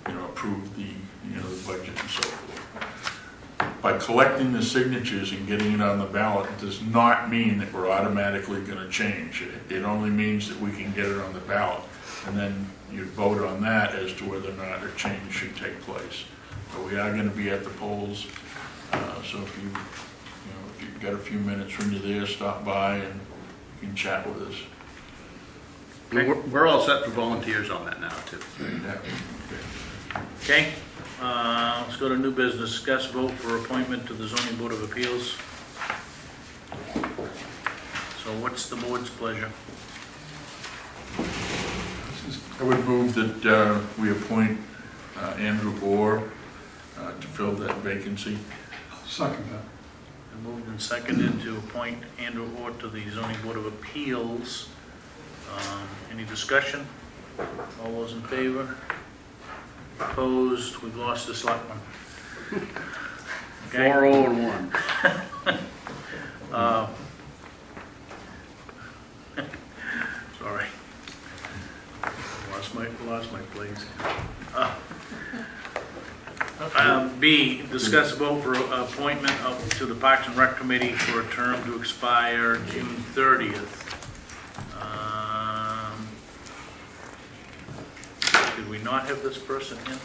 approve the the budget and so forth. By collecting the signatures and getting it on the ballot, it does not mean that we're automatically going to change. It only means that we can get it on the ballot, and then you vote on that as to whether or not a change should take place. But we are going to be at the polls, so if you've got a few minutes when you're there, stop by and you can chat with us. We're all set for volunteers on that now, too. Yeah. Okay, let's go to new business. Discuss vote for appointment to the Zoning Board of Appeals. So what's the board's pleasure? I would move that we appoint Andrew Orr to fill that vacancy. Second that. And moved and seconded to appoint Andrew Orr to the Zoning Board of Appeals. Any discussion? All those in favor? Opposed? We've lost the selectman. Okay. 4-0-1. B, discuss vote for appointment to the Parks and Rec Committee for a term to expire June 30th. Did we not have this person in?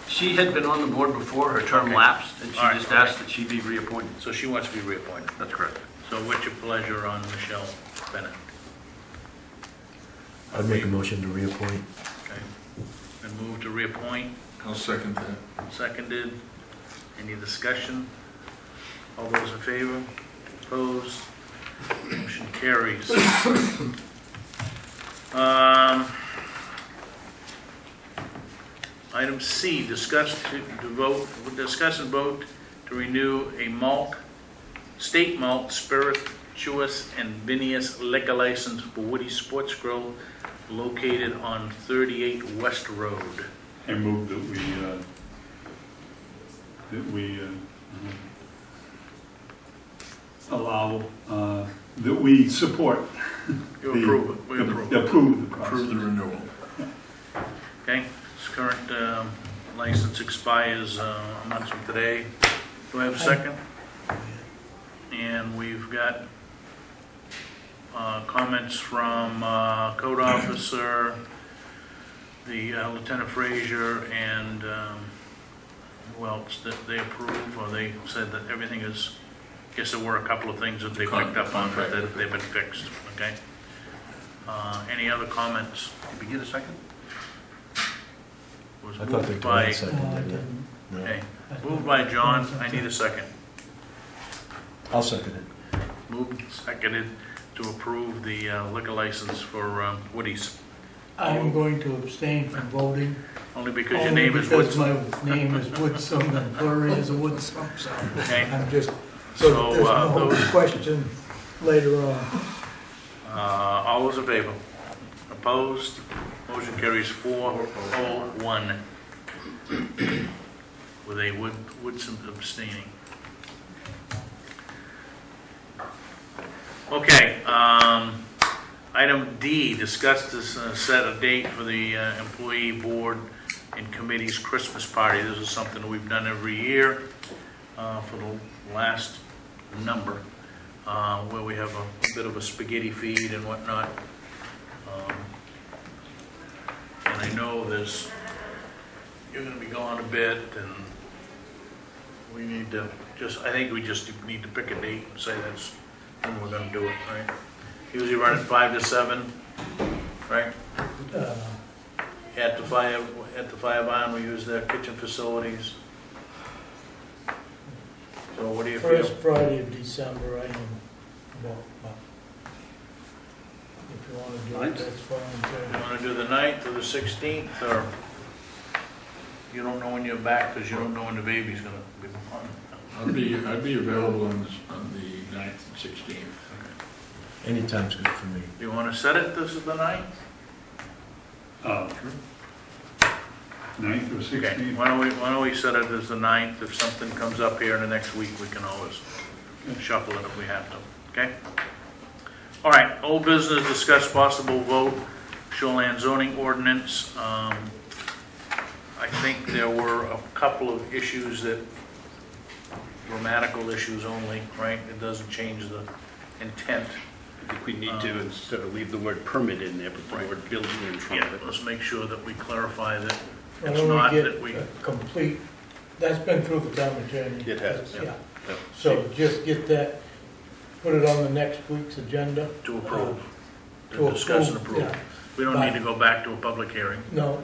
She had been on the board before, her term Okay. lapsed, and she All right, just all right. asked that she be reappointed. So she wants to be reappointed. That's correct. So what's your pleasure on Michelle Bennett? I'd make a motion to reappoint. Okay. And move to reappoint, I'll second that. seconded. Any discussion? All those in favor? Opposed? Motion carries. Item C, discuss and vote to renew a state malt, spirituous, and vinous liquor license for Woody Sports Grill located on 38 West Road. I move that we allow, that we support. You approve it, we approve it. Approve the process. Approve the renewal. Okay, this current license expires a month from today. Do I have a second? And we've got comments from Code Officer, the Lieutenant Frazier, and who else that they approve, or they said that everything is, I guess there were a couple of things that they picked up on, but that they've been fixed, okay? Any other comments? Did we get a second? Was I thought they moved by, did seconded it. No. okay, moved by John, I need a second. I'll second it. Moved, seconded to approve the liquor license for Woody's, I'm going to abstain from voting. only because your name is Because Woodson. my name is Woodsum and Flurry is a Woodsum, so Okay, I'm just, So, so there's no those- question later on. all those in favor? Opposed? Motion carries 401 with a Woodson abstaining. Okay, item D, discuss this, set a date for the employee board and committee's Christmas party. This is something we've done every year for the last number, where we have a bit of a spaghetti feed and whatnot. And I know you're gonna be gone a bit, and we need to I think we just need to pick a date and say that's when we're gonna do it, right? Usually run at 5 to 7, right? At the fire barn, we use their kitchen facilities. So what do you feel? First Friday of December, I am about, if you want to do it, that's fine You wanna do the 9th or the 16th, or you don't know when you're back because you don't know when the baby's gonna be born? I'd be available on the 9th and 16th. Anytime's good for me. You wanna set it, this is the 9th? 9th or Okay, 16th? why don't we set it as the 9th? If something comes up here in the next week, we can always shuffle it if we have to, okay? All right, old business, discuss possible vote, Shoreland zoning ordinance. I think there were a couple of issues that, grammatical issues only, right? It doesn't change the intent. I think we need to, instead of leave the word permit in there, put the word building in front Yeah, of it. let's make sure that we clarify that Why it's don't not we that get we, a complete, that's been through the town attorney. It has, Yeah. yeah. So just get that, put it on the next week's agenda. to approve, To to discuss and approve, approve. yeah. We don't need to go back to a public hearing, No,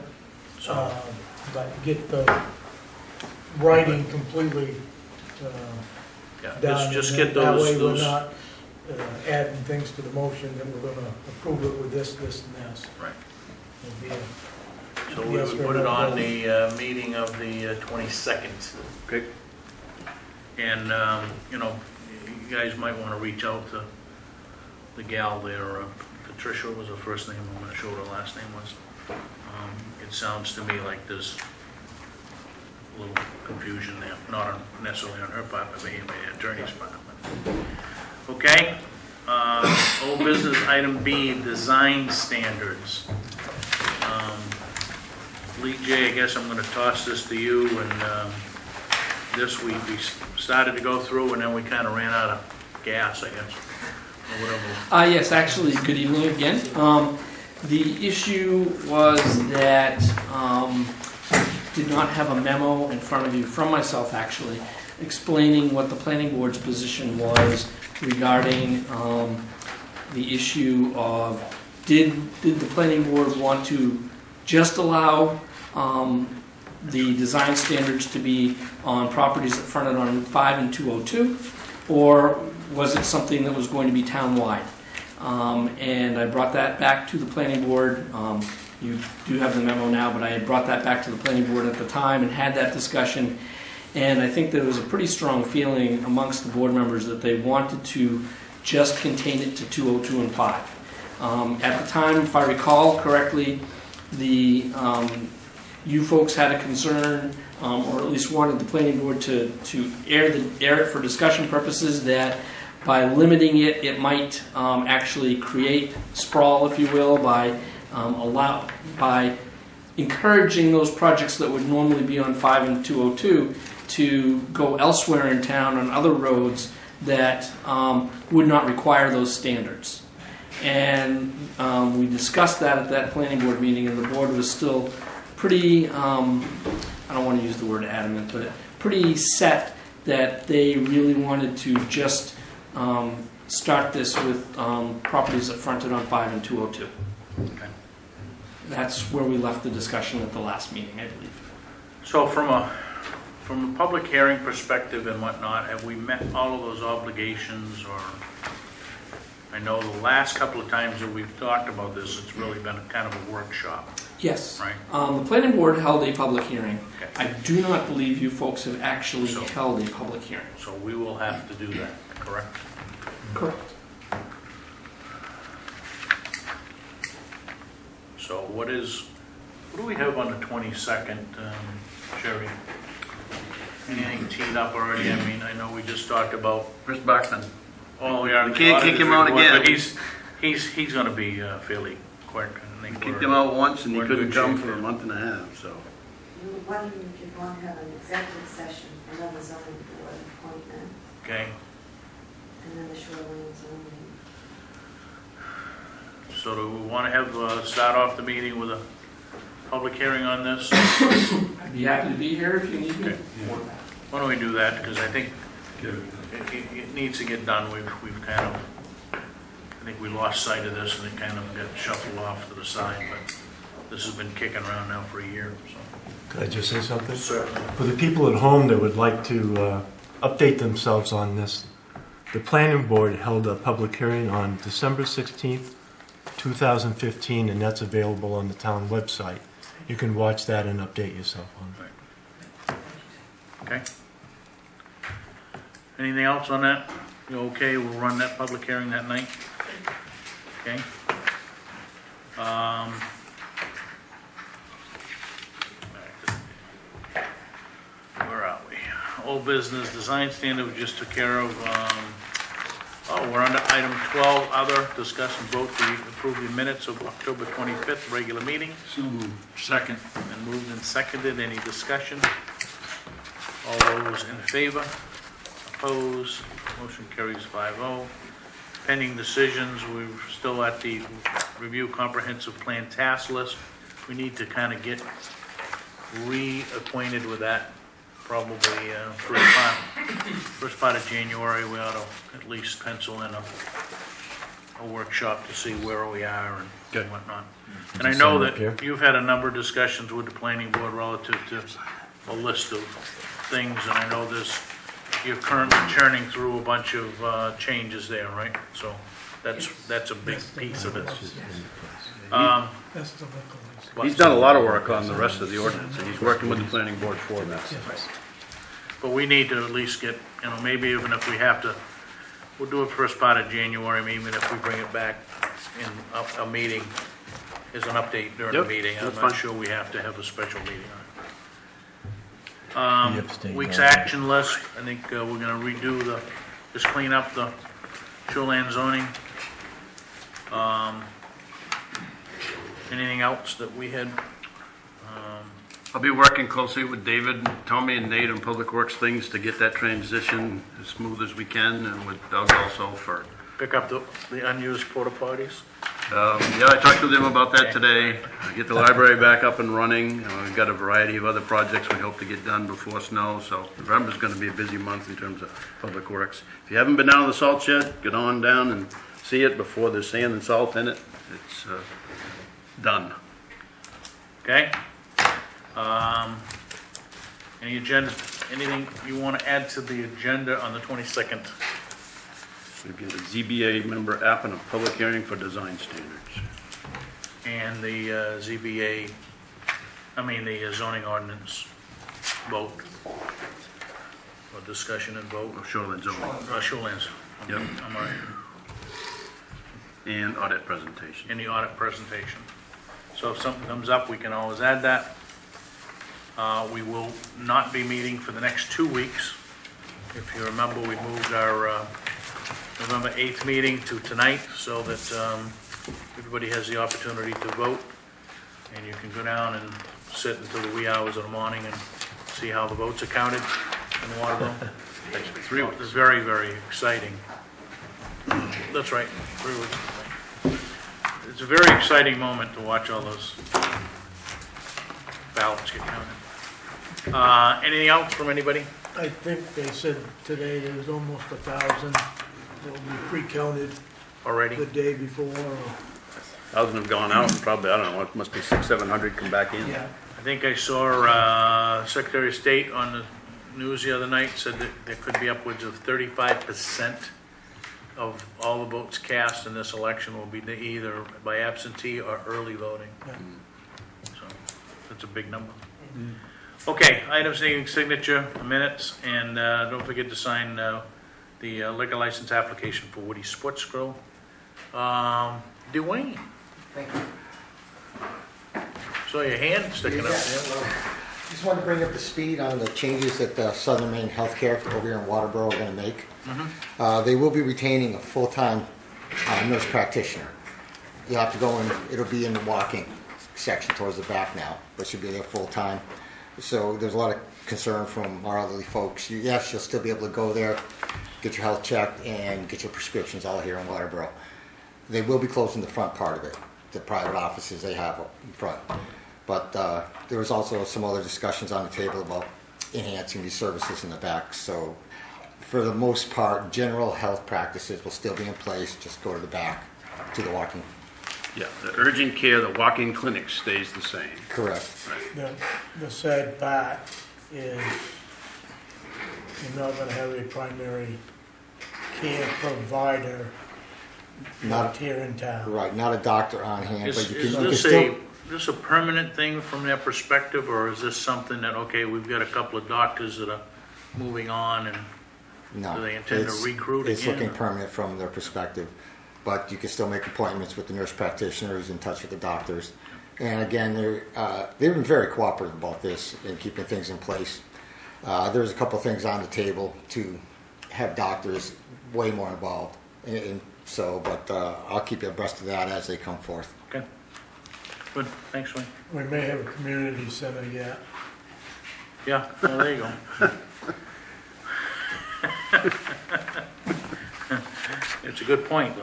so, but get the writing completely yeah, done. just and get That way we're those, not adding things to the motion that we're gonna approve it with this, this, and this. right. It'd be a- So we Yes, would we're put it gonna on vote. the meeting of the 22nd. Okay. And, you know, you guys might want to reach out to the gal there, Patricia was her first name, I'm not sure what her last name was. It sounds to me like there's a little confusion there, not necessarily on her part, but maybe the attorney's part. Okay, old business item B, design standards. Lee J, I guess I'm gonna toss this to you, and this week, we started to go through and then we kind of ran out of gas, I guess, or whatever. Yes, actually, good evening again. The issue was that did not have a memo in front of you, from myself actually, explaining what the planning board's position was regarding the issue of did the planning board want to just allow the design standards to be on properties that fronted on Route 5 and 202, or was it something that was going to be town-wide? And I brought that back to the planning board. You do have the memo now, but I had brought that back to the planning board at the time and had that discussion. And I think there was a pretty strong feeling amongst the board members that they wanted to just contain it to 202 and 5. At the time, if I recall correctly, you folks had a concern, or at least wanted the planning board to air it for discussion purposes, that by limiting it, it might actually create sprawl, if you will, by encouraging those projects that would normally be on 5 and 202 to go elsewhere in town on other roads that would not require those standards. And we discussed that at that planning board meeting, and the board was still pretty, I don't want to use the word adamant, but pretty set that they really wanted to just start this with properties that fronted on 5 and 202. Okay. That's where we left the discussion at the last meeting, I believe. So from a public hearing perspective and whatnot, have we met all of those obligations? Or I know the last couple of times that we've talked about this, it's really been kind of a workshop. Yes. Right. The planning board held a public hearing. Okay. I do not believe you folks have actually held a public hearing. So we will have to do that, correct? Correct. So what do we have on the 22nd, Sherry? Anything teed up already? I mean, I know we just talked about. Chris Bachman. Oh, yeah. We can't kick him out again. But he's going to be fairly quick. I think Kicked him out once and he we're in couldn't good come shape for a here. month and a half, so. We were wondering if you'd want to have an executive session, another zoning board appointment, Okay. and then the shoreline zoning. So do we want to have start off the meeting with a public hearing on this? I'd be happy to be here if you need me. Okay. Why don't we do that? Because I think it needs to get done. We've kind of, I think we lost sight of this and it kind of got shuffled off to the side. But this has been kicking around now for a year. So. Could I just say something? Certainly. For the people at home that would like to update themselves on this, the planning board held a public hearing on December 16th, 2015, and that's available on the town website. You can watch that and update yourself on it. Okay. Anything else on that? You okay? We'll run that public hearing that night. Okay. Where are we? Old business design standard we just took care of. We're under item 12, other, discuss and vote to approve the minutes of October 25th, regular meeting. So moved. Second. And moved and seconded. Any discussion? All those in favor? Opposed? Motion carries 5-0. Pending decisions, we're still at the review comprehensive plan task list. We need to kind of get reacquainted with that. Probably first part of January, we ought to at least pencil in a workshop to see where we are and whatnot. And I know that you've had a number of discussions with the planning board relative to a list of things, and I know you're currently churning through a bunch of changes there, right? So that's a big piece of it. That's the liquor license. He's done a lot of work on the rest of the ordinance, and he's working with the planning board for that. But we need to at least get, maybe even if we have to, we'll do it first part of January, maybe even if we bring it back in a meeting, as an update during the meeting. I'm not sure we have to have a special meeting on it. Week's action list, I think we're going to redo just clean up the shoreland zoning. Anything else that we had I'll be working closely with David, Tommy, and Nate on Public Works things to get that transition as smooth as we can, and with Doug also for... Pick up the unused porta potties? Yeah, I talked with him about that today. Get the library back up and running. We've got a variety of other projects we hope to get done before snow, so November's going to be a busy month in terms of Public Works. If you haven't been down to the salt shed, get on down and see it before there's sand and salt in it. It's done. Okay? Anything you want to add to the agenda on the 22nd? We've got a ZBA member app and a public hearing for design standards. And the the zoning ordinance vote, or discussion and vote. Shoreland zoning. Shorelands. Yep. I'm all right. And audit presentation. In the audit presentation. So if something comes up, we can always add that. We will not be meeting for the next 2 weeks. If you remember, we moved our November 8th meeting to tonight so that everybody has the opportunity to vote. And you can go down and sit until the wee hours of the morning and see how the votes are counted in Waterboro. Thanks for 3 weeks. It's very, very exciting. That's right, 3 weeks. It's a very exciting moment to watch all those ballots get counted. Anything else from anybody? I think they said today there was almost 1,000 that will be pre-counted Already? the day before. 1,000 have gone out, and probably, I don't know, it must be 600-700 come back in. Yeah. I think I saw Secretary of State on the news the other night said that there could be upwards of 35% of all the votes cast in this election will be either by absentee or early voting. Yeah. So that's a big number. Okay, items needing signature, minutes, and don't forget to sign the liquor license application for Woody Sports Grill. Dwayne, Thank you. saw your hand sticking up there. Just wanted to bring up the speed on the changes that Southern Maine Healthcare over here in Waterboro are going to make. They will be retaining a full-time nurse practitioner. You'll have to go in, it'll be in the walking section towards the back now, but she'll be there full-time. So there's a lot of concern from our elderly folks. Yes, you'll still be able to go there, get your health checked, and get your prescriptions all here in Waterboro. They will be closing the front part of it, the private offices they have up in front. But there was also some other discussions on the table about enhancing these services in the back. So for the most part, general health practices will still be in place. Just go to the back, to the walking. Yeah, the urgent care, the walk-in clinic stays the same. Correct. The sad part is you're not going to have a primary care provider not here in town. Right, not a doctor on hand, but you can Is still... this a permanent thing from their perspective, or is this something that, okay, we've got a couple of doctors that are moving on, and No, do they intend to recruit it's again? looking permanent from their perspective, but you can still make appointments with the nurse practitioners, in touch with the doctors. And again, they've been very cooperative about this and keeping things in place. There's a couple of things on the table to have doctors way more involved. But I'll keep you abreast of that as they come forth. Okay. Good, thanks, Wayne. We may have a community center yet. Yeah, well, there you go. It's a good point.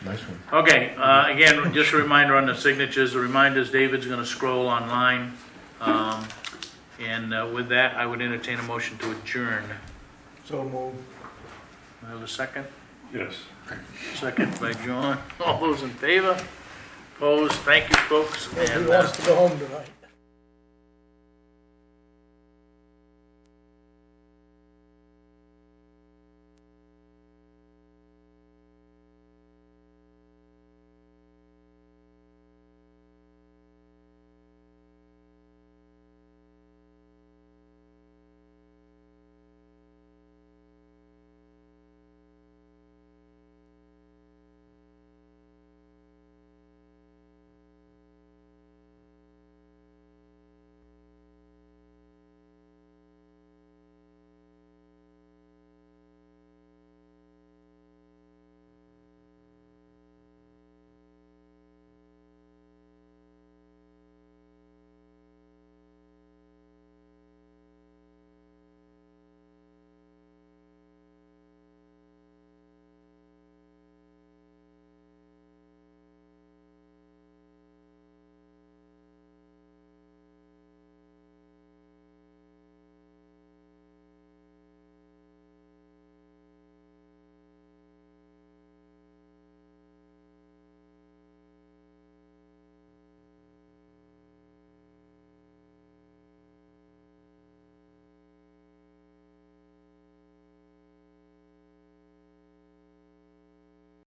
Nice one. Okay, again, just a reminder on the signatures. The reminders, David's going to scroll online. And with that, I would entertain a motion to adjourn. So move. I have a second? Yes. Second by John. All those in favor? Opposed? Thank you, folks. He wants to go home tonight.